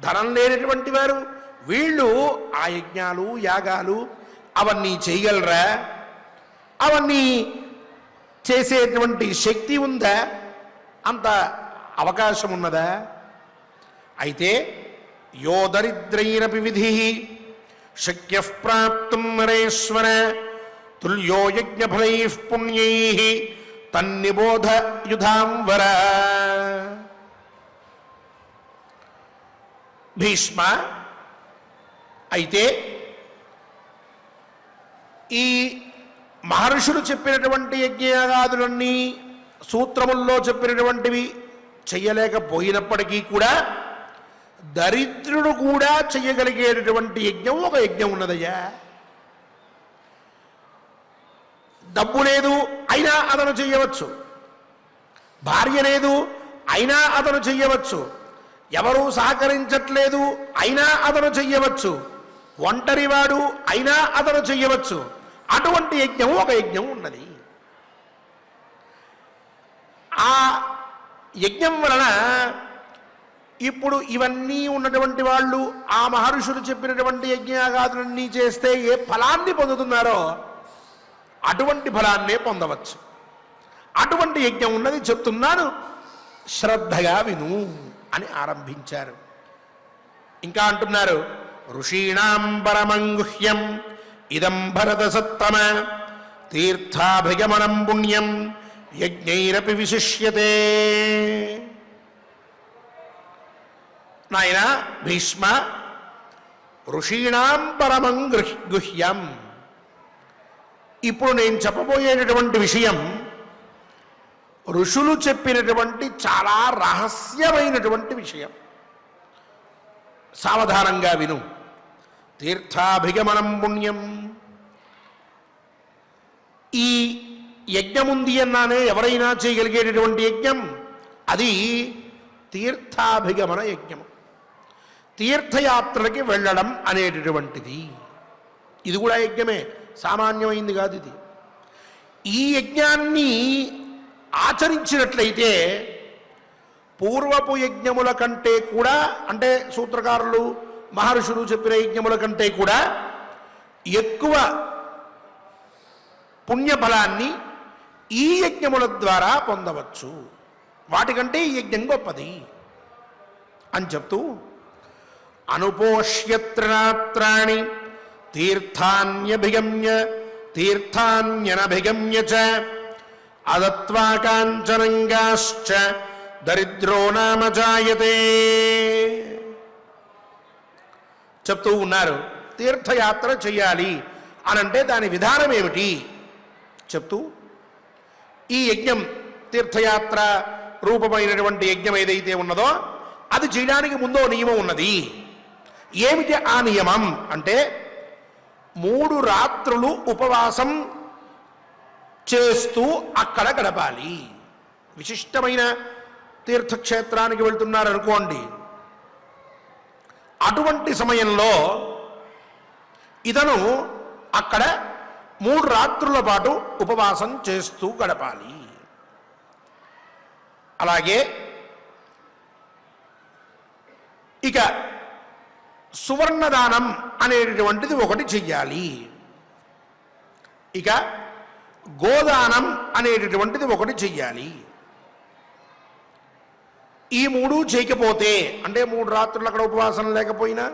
Speaker 1: ధనం లేనటువంటి వారు, వీళ్ళు ఆ యజ్ఞాలు యాగాలు అవన్నీ చేయగలరా? అవన్నీ చేసేటువంటి శక్తి ఉందా? అంత అవకాశం ఉన్నదా? అయితే యో దరిద్రైరపి విధి శక్య ప్రాప్తుం నరేశ్వర తుల్యో యజ్ఞఫలైః పుణ్యైః తన్నిబోధ యుధాంవర. భీష్మ, అయితే ఈ మహర్షులు చెప్పినటువంటి యజ్ఞయాగాదులన్నీ సూత్రముల్లో చెప్పినటువంటివి చెయ్యలేకపోయినప్పటికీ కూడా దరిద్రుడు కూడా చెయ్యగలిగేటటువంటి యజ్ఞం ఒక యజ్ఞం ఉన్నదయ్యా. డబ్బు లేదు అయినా అతను చెయ్యవచ్చు, భార్య లేదు అయినా అతను చెయ్యవచ్చు, ఎవరూ సహకరించట్లేదు అయినా అతను చెయ్యవచ్చు, ఒంటరివాడు అయినా అతను చెయ్యవచ్చు. అటువంటి యజ్ఞం ఒక యజ్ఞం ఉన్నది. ఆ యజ్ఞం వలన ఇప్పుడు ఇవన్నీ ఉన్నటువంటి వాళ్ళు ఆ మహర్షులు చెప్పినటువంటి యజ్ఞయాగాదులన్నీ చేస్తే ఏ ఫలాన్ని పొందుతున్నారో అటువంటి ఫలాన్నే పొందవచ్చు. అటువంటి యజ్ఞం ఉన్నది చెప్తున్నాను, శ్రద్ధగా విను అని ఆరంభించారు. ఇంకా అంటున్నారు, ఋషీణాం పరమంగుహ్యం ఇదం భరత సత్తమ తీర్థాభిగమనం పుణ్యం యజ్ఞైరపి విశిష్యతే. నాయన భీష్మ, ఋషీణాం పరమం గుహ్యం, ఇప్పుడు నేను చెప్పబోయేటటువంటి విషయం ఋషులు చెప్పినటువంటి చాలా రహస్యమైనటువంటి విషయం. సావధానంగా విను. తీర్థాభిగమనం పుణ్యం. ఈ యజ్ఞముంది అన్నానే ఎవరైనా చేయగలిగేటటువంటి యజ్ఞం అది తీర్థాభిగమన యజ్ఞము. తీర్థయాత్రలకి వెళ్ళడం అనేటటువంటిది ఇది కూడా యజ్ఞమే, సామాన్యమైంది కాదు ఇది. ఈ యజ్ఞాన్ని ఆచరించినట్లయితే పూర్వపు యజ్ఞముల కంటే కూడా, అంటే సూత్రకారులు మహర్షులు చెప్పిన యజ్ఞముల కంటే కూడా ఎక్కువ పుణ్యఫలాన్ని ఈ యజ్ఞముల ద్వారా పొందవచ్చు. వాటికంటే ఈ యజ్ఞం గొప్పది అని చెప్తూ, అనుపోష్యత్రాత్రాణి తీర్థాన్యభిగమ్య తీర్థాన్యనభిగమ్య చ అదత్వా కాంచనంగాశ్చ దరిద్రో నామ జాయతే. చెప్తూ ఉన్నారు, తీర్థయాత్ర చెయ్యాలి అనంటే దాని విధానం ఏమిటి చెప్తూ, ఈ యజ్ఞం తీర్థయాత్ర రూపమైనటువంటి యజ్ఞం ఏదైతే ఉన్నదో అది చేయడానికి ముందో నియమం ఉన్నది. ఏమిటి ఆ నియమం అంటే, 3 రాత్రులు ఉపవాసం చేస్తూ అక్కడ గడపాలి. విశిష్టమైన తీర్థక్షేత్రానికి వెళ్తున్నారనుకోండి, అటువంటి సమయంలో ఇతను అక్కడ 3 రాత్రుల పాటు ఉపవాసం చేస్తూ గడపాలి. అలాగే ఇక సువర్ణదానం అనేటటువంటిది ఒకటి చెయ్యాలి. ఇక గోదానం అనేటటువంటిది ఒకటి చెయ్యాలి. ఈ 3 చేయకపోతే, అంటే 3 రాత్రులు అక్కడ ఉపవాసం లేకపోయినా,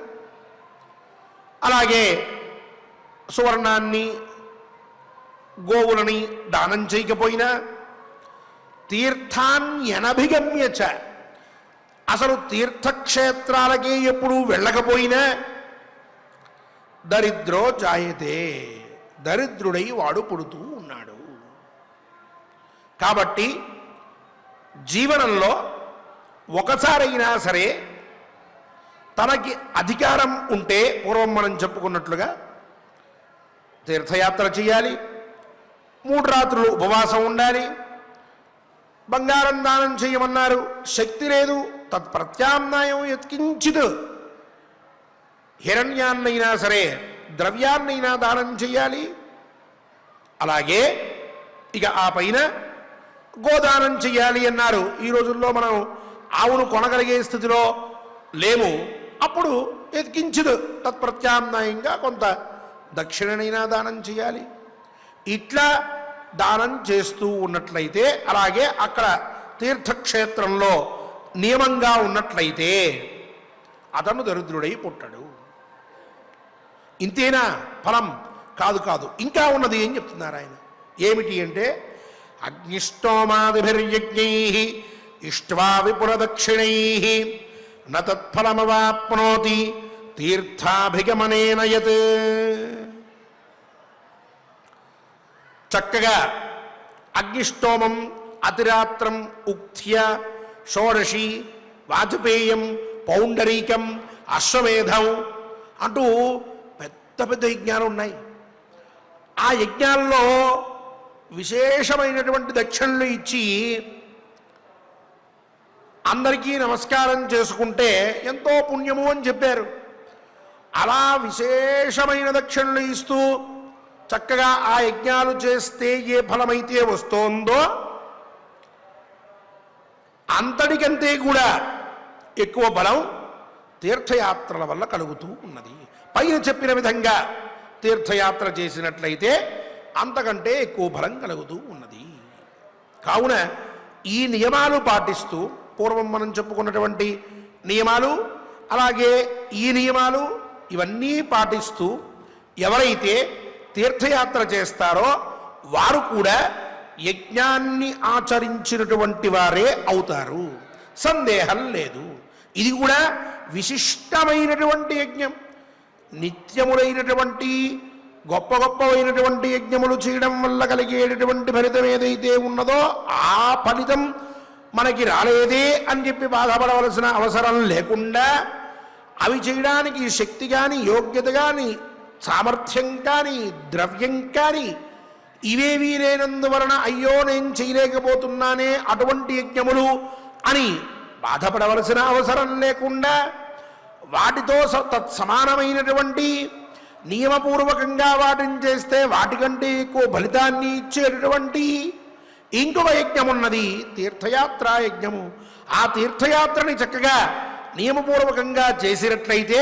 Speaker 1: అలాగే సువర్ణాన్ని గోవులని దానం చేయకపోయినా, తీర్థాన్యనభిగమ్యచ, అసలు తీర్థక్షేత్రాలకే ఎప్పుడూ వెళ్ళకపోయినా, దరిద్రో జాయతే, దరిద్రుడై వాడు పుడుతూ ఉన్నాడు. కాబట్టి జీవనంలో ఒకసారైనా సరే తనకి అధికారం ఉంటే, పూర్వం మనం చెప్పుకున్నట్లుగా తీర్థయాత్ర చేయాలి, 3 రాత్రులు ఉపవాసం ఉండాలి, బంగారం దానం చేయమన్నారు, శక్తి లేదు, తత్ప్రత్యామ్నాయం యత్కించిత్, హిరణ్యాన్నైనా సరే ద్రవ్యాన్నైనా దానం చేయాలి. అలాగే ఇక ఆ పైన గోదానం చెయ్యాలి అన్నారు. ఈ రోజుల్లో మనం ఆవును కొనగలిగే స్థితిలో లేము. అప్పుడు యత్కించిత్ తత్ప్రత్యామ్నాయంగా కొంత దక్షిణనైనా దానం చేయాలి. ఇట్లా దానం చేస్తూ ఉన్నట్లయితే, అలాగే అక్కడ తీర్థక్షేత్రంలో నియమంగా ఉన్నట్లయితే అతను దరిద్రుడై పుట్టడు. ఇంతేనా ఫలం? కాదు కాదు, ఇంకా ఉన్నది ఏం చెప్తున్నారు ఆయన. ఏమిటి అంటే, అగ్నిష్టోమాదిభిర్యజ్ఞై ఇష్ట్వా విపురదక్షిణై న తత్ఫలమవాప్నోతి తీర్థాభిగమనేన యత్. చక్కగా అగ్నిష్టోమం, అతిరాత్రం, ఉక్త్య, షోడశి, వాజపేయం, పౌండరీకం, అశ్వమేధం అంటూ పెద్ద పెద్ద యజ్ఞాలు ఉన్నాయి. ఆ యజ్ఞాల్లో విశేషమైనటువంటి దక్షిణలు ఇచ్చి అందరికీ నమస్కారం చేసుకుంటే ఎంతో పుణ్యము అని చెప్పారు. అలా విశేషమైన దక్షిణలు ఇస్తూ చక్కగా ఆ యజ్ఞాలు చేస్తే ఏ ఫలమైతే వస్తోందో అంతటికంతే కూడా ఎక్కువ బలం తీర్థయాత్రల వల్ల కలుగుతూ ఉన్నది. పైన చెప్పిన విధంగా తీర్థయాత్ర చేసినట్లయితే అంతకంటే ఎక్కువ బలం కలుగుతూ ఉన్నది. కావున ఈ నియమాలు పాటిస్తూ, పూర్వం మనం చెప్పుకున్నటువంటి నియమాలు, అలాగే ఈ నియమాలు ఇవన్నీ పాటిస్తూ ఎవరైతే తీర్థయాత్ర చేస్తారో వారు కూడా యజ్ఞాన్ని ఆచరించినటువంటి వారే అవుతారు, సందేహం లేదు. ఇది కూడా విశిష్టమైనటువంటి యజ్ఞం. నిత్యములైనటువంటి గొప్ప గొప్పవైనటువంటి యజ్ఞములు చేయడం వల్ల కలిగేటటువంటి ఫలితం ఏదైతే ఉన్నదో ఆ ఫలితం మనకి రాలేదే అని చెప్పి బాధపడవలసిన అవసరం లేకుండా, అవి చేయడానికి శక్తి కానీ, యోగ్యత కానీ, సామర్థ్యం కానీ, ద్రవ్యం కానీ ఇవేవీ లేనందువలన అయ్యో నేను చేయలేకపోతున్నానే అటువంటి యజ్ఞములు అని బాధపడవలసిన అవసరం లేకుండా, వాటితో తత్సమానమైనటువంటి నియమపూర్వకంగా వాటిని చేస్తే వాటికంటే ఎక్కువ ఫలితాన్ని ఇచ్చేటటువంటి ఇంకొక యజ్ఞం ఉన్నది, తీర్థయాత్ర యజ్ఞము. ఆ తీర్థయాత్రని చక్కగా నియమపూర్వకంగా చేసినట్లయితే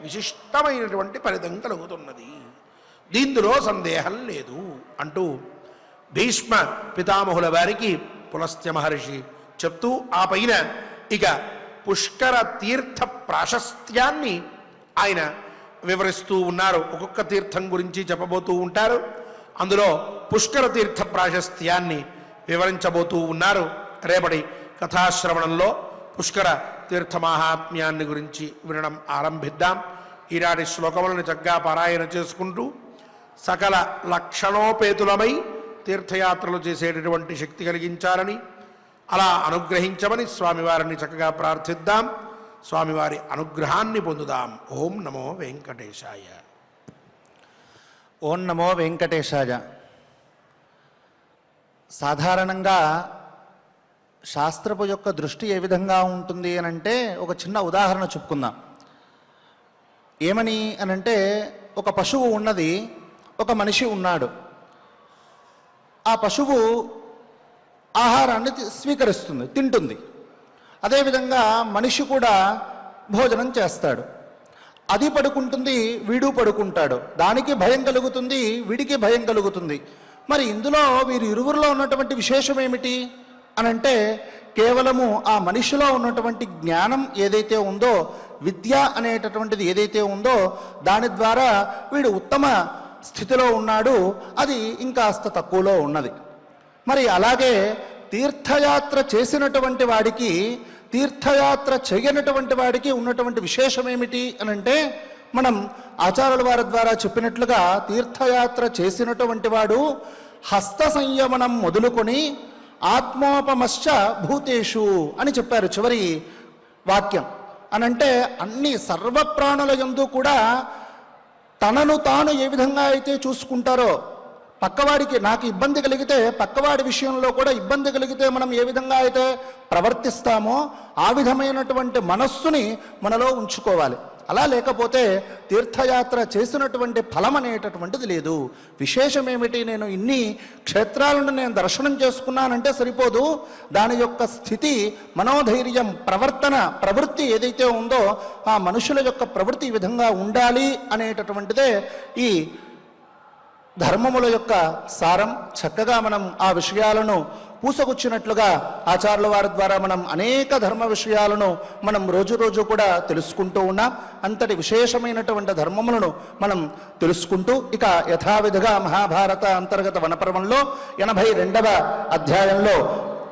Speaker 1: విశిష్టమైనటువంటి ఫలితం కలుగుతున్నది, దీనిలో సందేహం లేదు అంటూ భీష్మ పితామహుల వారికి పులస్త్య మహర్షి చెప్తూ ఆ పైన ఇక పుష్కర తీర్థ ప్రాశస్త్యాన్ని ఆయన వివరిస్తూ ఉన్నారు. ఒక్కొక్క తీర్థం గురించి చెప్పబోతూ ఉంటారు. అందులో పుష్కర తీర్థ ప్రాశస్త్యాన్ని వివరించబోతూ ఉన్నారు. రేపటి కథాశ్రవణంలో పుష్కర తీర్థ మహాత్మ్యాన్ని గురించి వినడం ఆరంభిద్దాం. ఈనాటి శ్లోకములను చక్కగా పారాయణ చేసుకుంటూ సకల లక్షణోపేతులమై తీర్థయాత్రలు చేసేటటువంటి శక్తి కలిగించాలని, అలా అనుగ్రహించమని స్వామివారిని చక్కగా ప్రార్థిద్దాం. స్వామివారి అనుగ్రహాన్ని పొందుదాం. ఓం నమో వెంకటేశాయ.
Speaker 3: ఓం నమో వెంకటేశాయ. సాధారణంగా శాస్త్రపు యొక్క దృష్టి ఏ విధంగా ఉంటుంది అనంటే ఒక చిన్న ఉదాహరణ చెప్పుకుందాం. ఏమని అనంటే ఒక పశువు ఉన్నది, ఒక మనిషి ఉన్నాడు. ఆ పశువు ఆహారాన్ని స్వీకరిస్తుంది, తింటుంది. అదేవిధంగా మనిషి కూడా భోజనం చేస్తాడు. అది పడుకుంటుంది, వీడు పడుకుంటాడు. దానికి భయం కలుగుతుంది, వీడికి భయం కలుగుతుంది. మరి ఇందులో వీరి ఇరువురిలో ఉన్నటువంటి విశేషం ఏమిటి అనంటే కేవలము ఆ మనిషిలో ఉన్నటువంటి జ్ఞానం ఏదైతే ఉందో, విద్య అనేటటువంటిది ఏదైతే ఉందో దాని ద్వారా వీడు ఉత్తమ స్థితిలో ఉన్నాడు, అది ఇంకాస్త తక్కువలో ఉన్నది. మరి అలాగే తీర్థయాత్ర చేసినటువంటి వాడికి, తీర్థయాత్ర చేయనటువంటి వాడికి ఉన్నటువంటి విశేషం ఏమిటి అనంటే, మనం ఆచార్యుల వారి ద్వారా చెప్పినట్లుగా తీర్థయాత్ర చేసినటువంటి వాడు హస్త సంయమనం మొదలుకొని ఆత్మోపమశ్చ భూతేషు అని చెప్పారు చివరి వాక్యం. అనంటే అన్ని సర్వప్రాణుల యందు కూడా తనను తాను ఏ విధంగా అయితే చూసుకుంటారో, పక్కవాడికి నాకు ఇబ్బంది కలిగితే పక్కవాడి విషయంలో కూడా ఇబ్బంది కలిగితే మనం ఏ విధంగా అయితే ప్రవర్తిస్తామో ఆ విధమైనటువంటి మనస్సుని మనలో ఉంచుకోవాలి. అలా లేకపోతే తీర్థయాత్ర చేసినటువంటి ఫలం అనేటటువంటిది లేదు. విశేషం ఏమిటి, నేను ఇన్ని క్షేత్రాలను నేను దర్శనం చేసుకున్నానంటే సరిపోదు. దాని యొక్క స్థితి, మనోధైర్యం, ప్రవర్తన, ప్రవృత్తి ఏదైతే ఉందో ఆ మనుషుల యొక్క ప్రవృత్తి ఈ విధంగా ఉండాలి అనేటటువంటిదే ఈ ధర్మముల యొక్క సారం. చక్కగా మనం ఆ విషయాలను పూసగుచ్చినట్లుగా ఆచార్యుల వారి ద్వారా మనం అనేక ధర్మ విషయాలను మనం రోజు రోజు కూడా తెలుసుకుంటూ ఉన్నాం. అంతటి విశేషమైనటువంటి ధర్మములను మనం తెలుసుకుంటూ ఇక యథావిధిగా మహాభారత అంతర్గత వనపర్వంలో 82వ అధ్యాయంలో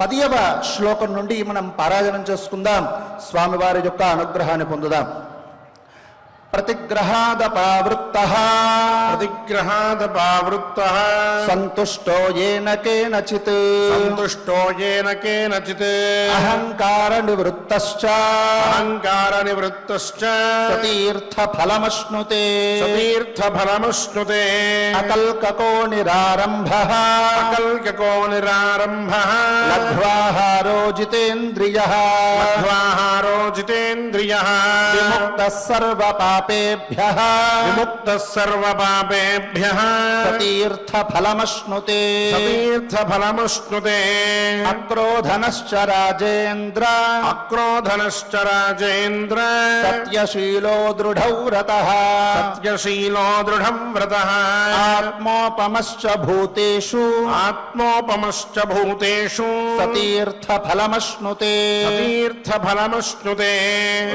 Speaker 3: 10వ శ్లోకం నుండి మనం పారాయణం చేసుకుందాం. స్వామివారి యొక్క అనుగ్రహాన్ని పొందుదాం. प्रतिग्रहादपावृत्तः
Speaker 1: प्रतिग्रहादपावृत्तः
Speaker 3: संतुष्टो येन केनचित्
Speaker 1: संतुष्टो येन केनचित्
Speaker 3: अहंकार निवृत्तश्च
Speaker 1: अहंकार निवृत्तश्च
Speaker 3: सतीर्थफलमश्नुते
Speaker 1: सतीर्थफलमश्नुते
Speaker 3: अकल्कको निरारम्भः
Speaker 1: अकल्कको निरारम्भः
Speaker 3: लघ्वाहारो जितेन्द्रियः
Speaker 1: लघ्वाहारो जितेन्द्रियः
Speaker 3: विमुक्तः सर्वपापेभ्यः
Speaker 1: विमुक्तः सर्वपापेभ्यः
Speaker 3: सतीर्थफलमश्नुते
Speaker 1: सतीर्थफलमश्नुते
Speaker 3: अक्रोधनश्च राजेन्द्र
Speaker 1: अक्रोधनश्च राजेन्द्र
Speaker 3: सत्यशीलो दृढौ रतः
Speaker 1: सत्यशीलो दृढं व्रतः
Speaker 3: आत्मोपमश्च भूतेषु
Speaker 1: आत्मोपमश्च भूतेषु
Speaker 3: सतीर्थफलमश्नुते
Speaker 1: सतीर्थफलमश्नुते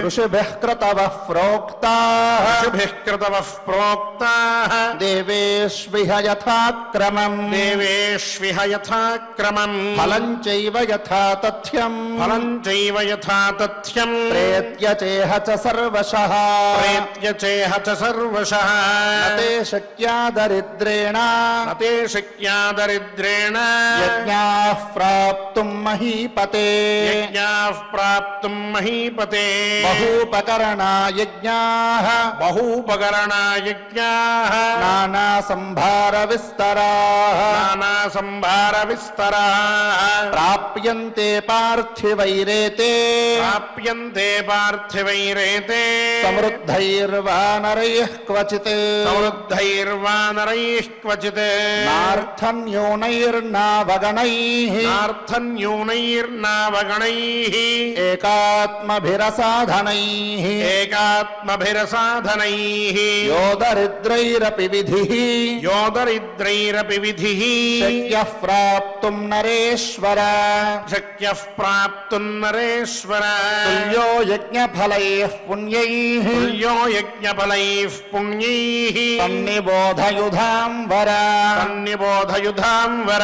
Speaker 3: ऋषिभिः कृतवः प्रोक्ताः
Speaker 1: ऋषिभिः कृतवः प्रोक्ताः
Speaker 3: देवेष्विह यथाक्रमम्
Speaker 1: देवेष्विह यथाक्रमम्
Speaker 3: फलं चैव यथा तथ्यम्
Speaker 1: फलं चैव यथा तथ्यम्
Speaker 3: प्रेत्य चेह च सर्वशः
Speaker 1: प्रेत्य चेह च सर्वशः
Speaker 3: न ते शक्या दरिद्रेण
Speaker 1: न ते शक्या दरिद्रेण
Speaker 3: यज्ञाः प्राप्तुम् महीपते
Speaker 1: यज्ञाः प्राप्तुम् महीपते
Speaker 3: बहूपकरणा यज्ञाः
Speaker 1: बहूपकरणा यज्ञाः
Speaker 3: नानासंभारविस्तराः
Speaker 1: नानासंभारविस्तराः
Speaker 3: प्राप्यन्ते पार्थिवैरेते
Speaker 1: प्राप्यन्ते पार्थिवैरेते
Speaker 3: समृद्धैर्वानरैः क्वचित्
Speaker 1: समृद्धैर्वानरैः क्वचित्
Speaker 3: नार्थन्यूनैर्नावगणैः
Speaker 1: नार्थन्यूनैर्नावगणैः
Speaker 3: एकात्मभिरसाधनैः
Speaker 1: एकात्मभिरसाधनैः
Speaker 3: यो दरिद्रैरपि विधिः
Speaker 1: यो दरिद्रैरपि विधिः
Speaker 3: शक्यः प्राप्तुम् नरेश्वर
Speaker 1: शक्यः प्राप्तुम् नरेश्वर
Speaker 3: तुल्यो यज्ञफलैः पुण्यैः
Speaker 1: तुल्यो यज्ञफलैः पुण्यैः
Speaker 3: तन्निबोधयुधाम् वर
Speaker 1: तन्निबोधयुधाम् वर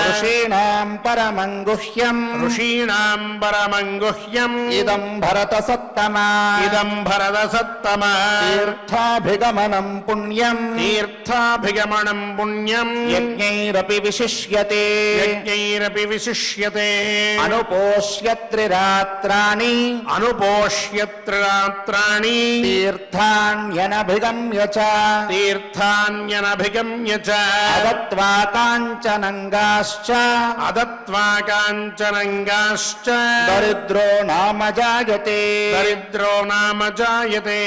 Speaker 3: ऋषीणाम् परमम् गुह्यम्
Speaker 1: ऋषीणाम् परमम् गुह्यम्
Speaker 3: इदम् भरतसत्तमा
Speaker 1: इदम् भरतसत्तमा
Speaker 3: तीर्थाभिगमनम् पुण्यम्
Speaker 1: तीर्थाभिगमनम् पुण्यम्
Speaker 3: यज्ञैरपि विशिष्यते
Speaker 1: यज्ञैरपि विशिष्यते
Speaker 3: अनुपोष्य त्रिरात्राणि
Speaker 1: अनुपोष्य त्रिरात्राणि
Speaker 3: तीर्थान्यनभिगम्य च
Speaker 1: तीर्थान्यनभिगम्य च
Speaker 3: अदत्त्वा काञ्चनङ्गाश्च
Speaker 1: अदत्त्वा काञ्चनङ्गाश्च
Speaker 3: दरिद्रो नाम जायते
Speaker 1: दरिद्रो नाम जायते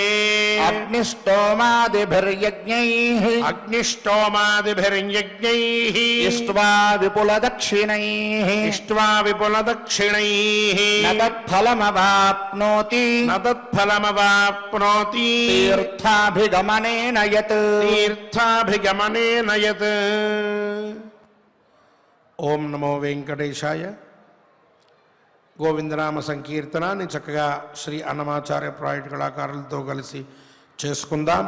Speaker 3: अग्निष्टोमादिभिर्यज्ञैः
Speaker 1: अग्निष्टोमादिभिर्यज्ञैः
Speaker 3: इष्ट्वा विपुलदक्षिणैः
Speaker 1: इष्ट्वा विपुलदक्षिणैः
Speaker 3: न तत्फलमवाप्नोति
Speaker 1: न तत्फलमवाप्नोति
Speaker 3: तीर्थाभिगमनेन यत्
Speaker 1: तीर्थाभिगमनेन यत् ఓం నమో వెంకటేశాయ. గోవిందనామ సంకీర్తనాన్ని చక్కగా శ్రీ అన్నమాచార్య ప్రాజెక్ట్ కళాకారులతో కలిసి చేసుకుందాం.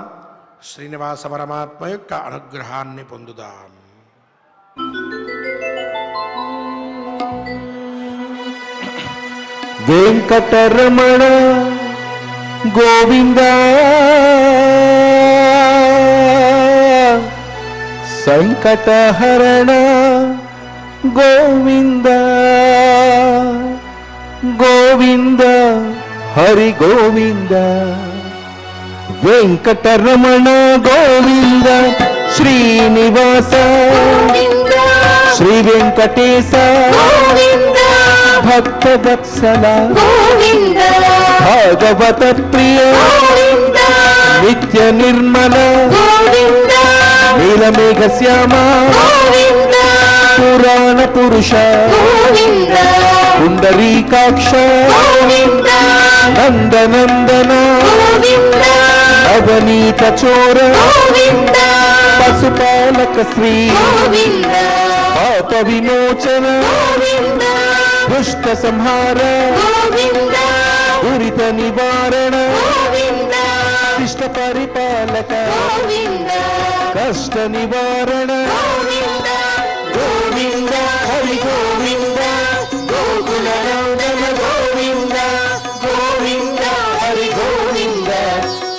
Speaker 1: శ్రీనివాస పరమాత్మ యొక్క అనుగ్రహాన్ని పొందుదాం.
Speaker 4: వెంకటరమణ గోవింద సంకటహరణ గోవింద గోవింద హరి గోవింద వెంకటరమణ గోవింద శ్రీనివాస శ్రీ వెంకటేశ భక్త వత్సల భాగవత ప్రియ నిత్య నిర్మల నీలమేఘ శ్యామ పురాణ పురుష పుండరీకాక్ష నందనందన అవనీత చోర పశుపాలక శ్రీ పాప విమోచన దుష్ట సంహార దురిత నివారణ శిష్ట పరిపాలక కష్ట నివారణ గోవింద హరి గోవింద గోకుల నందన గోవింద గోవింద హరి గోవింద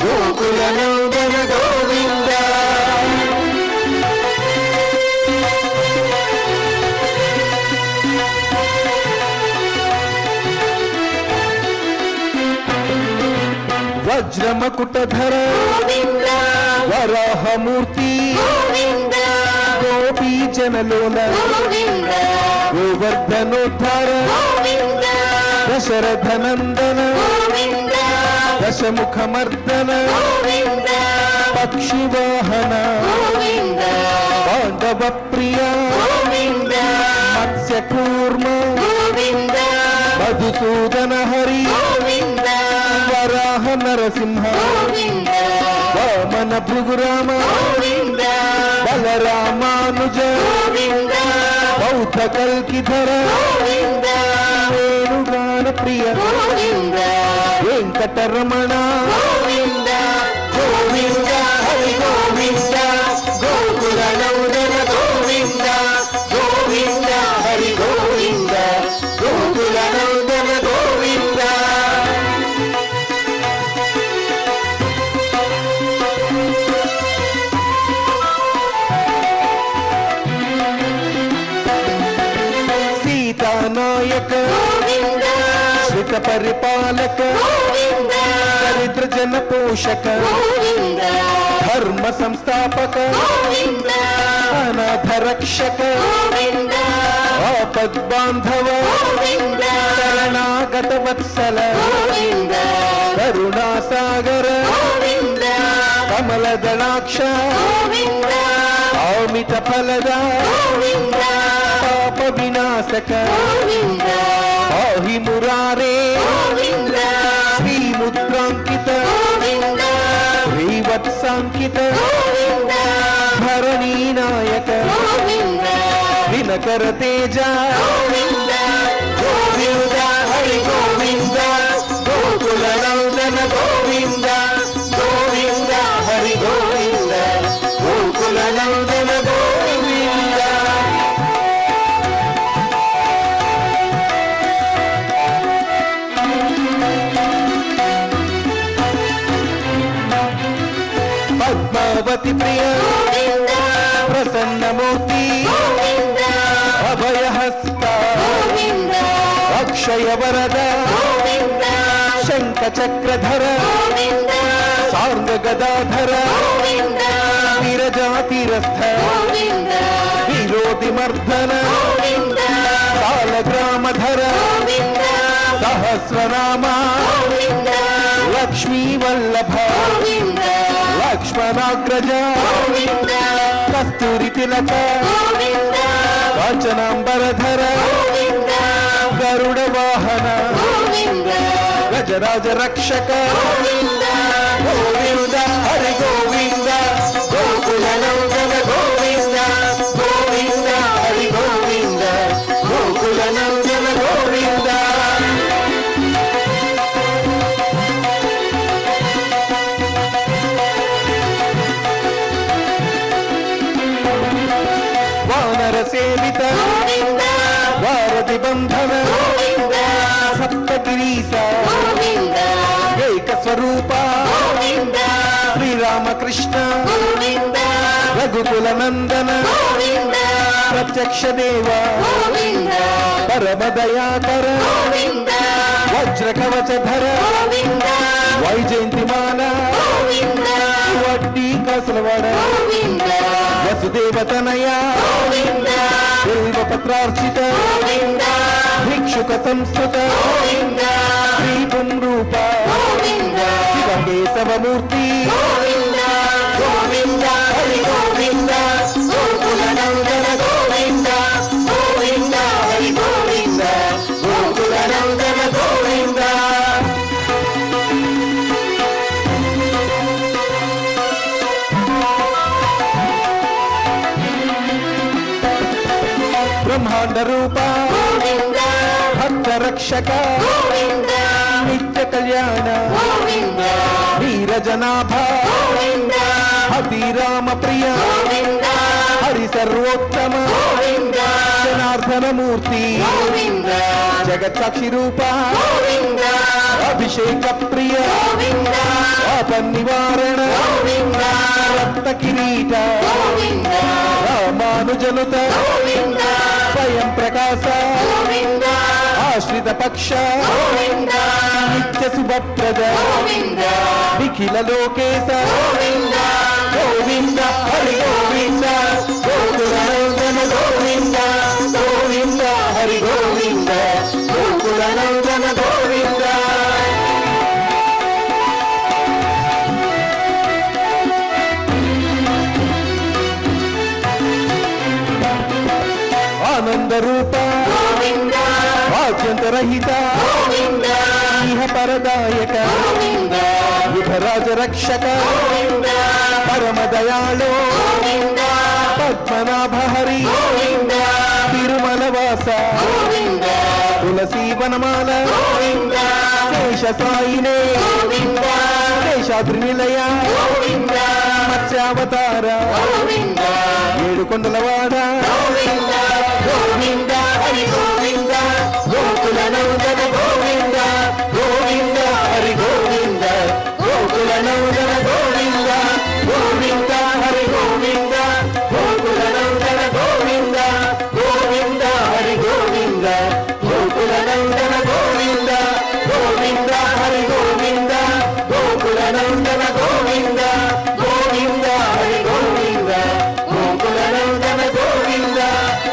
Speaker 4: గోకుల
Speaker 3: వజ్రమకుటధర
Speaker 4: గోవింద
Speaker 3: వరాహమూర్తి
Speaker 4: గోవింద
Speaker 3: గోపీ జనలోల
Speaker 4: గోవింద
Speaker 3: గోవర్ధనోద్ధార
Speaker 4: గోవింద
Speaker 3: దశరథనందన
Speaker 4: గోవింద
Speaker 3: దశముఖమర్దన
Speaker 4: గోవింద
Speaker 3: పక్షివాహన
Speaker 4: గోవింద
Speaker 3: పాండవ ప్రియ
Speaker 4: గోవింద
Speaker 3: మత్స్యకూర్మ
Speaker 4: గోవింద
Speaker 3: మధుసూదన హరి
Speaker 4: గోవింద
Speaker 3: వరాహ నరసింహ
Speaker 4: గోవింద
Speaker 3: వామన భృగురామ
Speaker 4: గోవింద
Speaker 3: బలరామానుజ
Speaker 4: గోవింద
Speaker 3: బౌద్ధ కల్కిధర
Speaker 4: గోవింద
Speaker 3: వేణుగాన ప్రియ
Speaker 4: గోవింద
Speaker 3: వెంకటరమణ
Speaker 4: గోవింద గోవింద హరి గోవింద గోకుల నందన గోవింద గోవింద హరి గోవింద గోకుల నందన గోవింద
Speaker 3: సీతానాయక
Speaker 4: గోవింద
Speaker 3: శ్రిత పరిపాలక
Speaker 4: గోవింద
Speaker 3: దరిద్ర జన పోషక
Speaker 4: గోవింద
Speaker 3: ధర్మ సంస్థాపక
Speaker 4: గోవింద
Speaker 3: అనాథ రక్షక
Speaker 4: గోవింద
Speaker 3: ఆపద్బాంధవ
Speaker 4: గోవింద
Speaker 3: శరణాగత వత్సల
Speaker 4: గోవింద
Speaker 3: కరుణాసాగర
Speaker 4: గోవింద
Speaker 3: కమలదళాక్ష
Speaker 4: గోవింద
Speaker 3: ఆమిత ఫలద
Speaker 4: గోవింద
Speaker 3: పాప వినాశక
Speaker 4: గోవింద
Speaker 3: పాహి మురారే
Speaker 4: గోవింద
Speaker 3: శ్రీముద్రాంకిత
Speaker 4: గోవింద
Speaker 3: శ్రీవత్సాంకిత
Speaker 4: గోవింద
Speaker 3: ధరణీ నాయక
Speaker 4: గోవింద
Speaker 3: దినకర తేజ
Speaker 4: గోవింద గోవింద హరి గోవింద గోకుల నందన గోవింద గోవింద హరి గోవింద గోకుల నందన గోవింద
Speaker 3: పద్మావతి ప్రియ
Speaker 4: గోవింద
Speaker 3: ప్రసన్నమూర్తి
Speaker 4: గోవింద
Speaker 3: అభయహస్త
Speaker 4: గోవింద
Speaker 3: అక్షయ వరద
Speaker 4: గోవింద
Speaker 3: శంఖ చక్రధర
Speaker 4: గోవింద
Speaker 3: సాంగ గదాధర
Speaker 4: గోవింద
Speaker 3: విరజాతిరస్థ
Speaker 4: గోవింద
Speaker 3: విరోధి మర్దన
Speaker 4: గోవింద
Speaker 3: బాలగ్రామధర
Speaker 4: గోవింద
Speaker 3: సహస్రనామ
Speaker 4: గోవింద
Speaker 3: లక్ష్మీ వల్లభ
Speaker 4: గోవింద
Speaker 3: లక్ష్మణాగ్రజ
Speaker 4: గోవింద
Speaker 3: కస్తూరి తిలక
Speaker 4: గోవింద
Speaker 3: కాంచనాంబరధర
Speaker 4: గోవింద
Speaker 3: గరుడ వాహన
Speaker 4: గోవింద
Speaker 3: గజరాజ రక్షక
Speaker 4: గోవింద
Speaker 3: గోవింద హరి గోవింద
Speaker 4: గోకుల నందన గోవింద గోవింద హరి గోవింద గోకుల నందన గోవింద
Speaker 3: వానర సేవిత
Speaker 4: గోవింద
Speaker 3: వారధి బంధన
Speaker 4: గోవింద
Speaker 3: సప్తగిరీశ
Speaker 4: గోవింద
Speaker 3: ఏక స్వరూప
Speaker 4: గోవింద
Speaker 3: శ్రీరామకృష్ణ
Speaker 4: గోవింద
Speaker 3: రఘుకుల నందన
Speaker 4: గోవింద
Speaker 3: ప్రత్యక్ష దేవ
Speaker 4: గోవింద
Speaker 3: పరమ దయాకర
Speaker 4: గోవింద
Speaker 3: వజ్ర కవచధర
Speaker 4: గోవింద
Speaker 3: వైజయంతిమాల
Speaker 4: గోవింద
Speaker 3: వడ్డీ కసలవాడ
Speaker 4: గోవింద
Speaker 3: వసుదేవతనయ
Speaker 4: గోవింద
Speaker 3: బిల్వపత్రార్చిత
Speaker 4: గోవింద
Speaker 3: భిక్షుక సంస్కృత
Speaker 4: గోవింద
Speaker 3: శ్రీపుం రూప
Speaker 4: గోవింద
Speaker 3: శివకేశవమూర్తి
Speaker 4: గోవింద గోవింద హరి గోవింద గోకుల నందన గోవింద గోవింద హరి గోవింద గోకుల నందన గోవింద
Speaker 3: బ్రహ్మాండ రూప
Speaker 4: గోవింద
Speaker 3: భక్త రక్షక
Speaker 4: గోవింద
Speaker 3: నిత్య కళ్యాణ
Speaker 4: గోవింద
Speaker 3: వీరజనాభ
Speaker 4: గోవింద
Speaker 3: అతిరామ ప్రియ
Speaker 4: గోవింద
Speaker 3: హరి సర్వోత్తమ
Speaker 4: గోవింద
Speaker 3: జనార్దన మూర్తి
Speaker 4: గోవింద
Speaker 3: జగత్ సాక్షి రూప
Speaker 4: గోవింద
Speaker 3: అభిషేక ప్రియ
Speaker 4: గోవింద
Speaker 3: పాప నివారణ
Speaker 4: గోవింద
Speaker 3: రక్త కిరీట
Speaker 4: గోవింద
Speaker 3: రామానుజనుత
Speaker 4: గోవింద
Speaker 3: స్వయం ప్రకాశ
Speaker 4: గోవింద
Speaker 3: ఆశ్రిత పక్ష
Speaker 4: గోవింద
Speaker 3: నిత్య శుభప్రద
Speaker 4: గోవింద
Speaker 5: నిఖిల లోకేశ
Speaker 4: గోవింద
Speaker 5: గోవింద హరి గోవింద
Speaker 4: గోకులనందన గోవింద గోవింద హరి గోవింద గోకులనందన గోవింద
Speaker 5: ఆనంద రూప
Speaker 4: గోవింద
Speaker 5: ఆద్యంతరహిత
Speaker 4: గోవింద
Speaker 5: ఇహ పరదాయక
Speaker 4: గోవింద
Speaker 5: యుధరాజ రక్షక
Speaker 4: గోవింద
Speaker 5: పరమ దయాళో
Speaker 4: గోవింద
Speaker 5: పద్మనాభ హరి
Speaker 4: గోవింద
Speaker 5: తిరుమల వాస
Speaker 4: గోవింద
Speaker 5: తులసీ వనమాల
Speaker 4: గోవింద
Speaker 5: శేష సాయినే
Speaker 4: గోవింద
Speaker 5: శేషాద్రి నిలయ
Speaker 4: గోవింద
Speaker 5: మత్స్యావతార
Speaker 4: గోవింద
Speaker 5: ఏడుకొండలవాడ
Speaker 4: గోవింద గోవింద హరి గోవింద గోకులనందన గోవింద గోవింద హరి గోవింద గోకులనందన గోవింద గోవింద హరి గోవింద గోకులనందన గోవింద గోవింద హరి గోవింద గోకులనందన గోవింద గోవింద హరి గోవింద గోకులనందన గోవింద గోవింద హరి గోవింద గోకులనందన గోవింద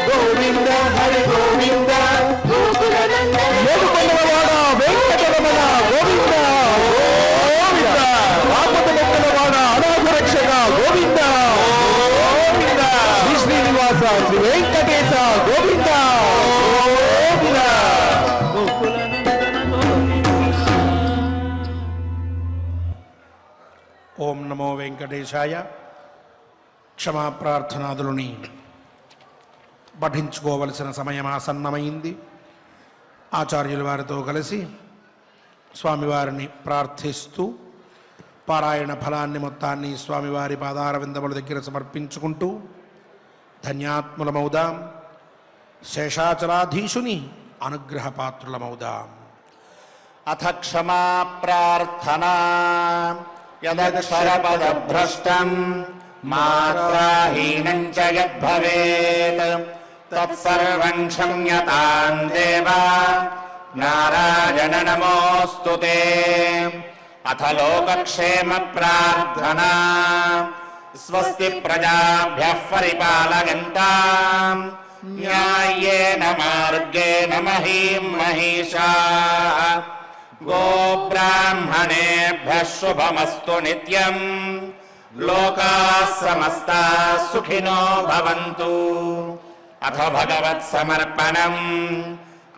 Speaker 4: గోవింద హరి గోవింద గోకులనందన
Speaker 5: ఏడుకొండలవాడ వెంకటరమణ గోవింద గోవింద ఆపద మొక్కలవాడ అనాథ రక్షక గోవింద గోవింద శ్రీ శ్రీనివాస శ్రీ వెంకటేశ గోవింద గోవింద
Speaker 1: ఓం నమో వెంకటేశాయ. క్షమా ప్రార్థనాదులని పఠించుకోవలసిన సమయం ఆసన్నమైంది. ఆచార్యుల వారితో కలిసి స్వామివారిని ప్రార్థిస్తూ పారాయణ ఫలాన్ని మొత్తాన్ని స్వామివారి పాదార విందముల దగ్గర సమర్పించుకుంటూ ధన్యాత్ములమౌదాం, శేషాచలాధీశుని అనుగ్రహ పాత్రులమౌదాం.
Speaker 3: అథ క్షమా ప్రార్థనా యదక్షరపదభ్రష్టం
Speaker 2: మాత్రాహీనం చ యద్భవేత్ తత్సర్వం క్షమ్యతాం దేవా నారాయణ నమోऽस्तु తే. అథ లోకక్షేమ ప్రార్థనా. స్వస్తి ప్రజాభ్యః పరిపాలయంతాం న్యాయేన మార్గేణ మహీం మహిషాః. గోబ్రాహ్మణేభ్యः శుభమస్తు నిత్యం. లోకాः సమస్తాः సుఖినో భవంతు. అథ భగవత్సమర్పణం.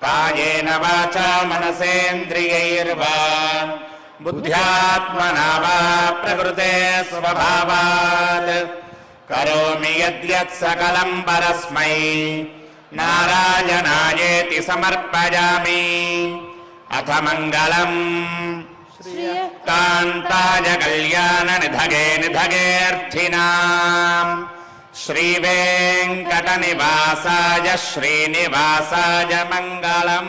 Speaker 2: కాయేన వాచా మనసేంద్రియైర్వా బుద్ధ్యాత్మనా వా ప్రకృతే స్వభావాత్ కరోమి యద్యత్ సకలం పరస్మై నారాయణాయేతి సమర్పయామి. అథ మంగళం కాంతాయ కళ్యాణ నిధగే నిధగేర్థినాం శ్రీవేంకట నివాసాయ శ్రీనివాసాయ మంగళం.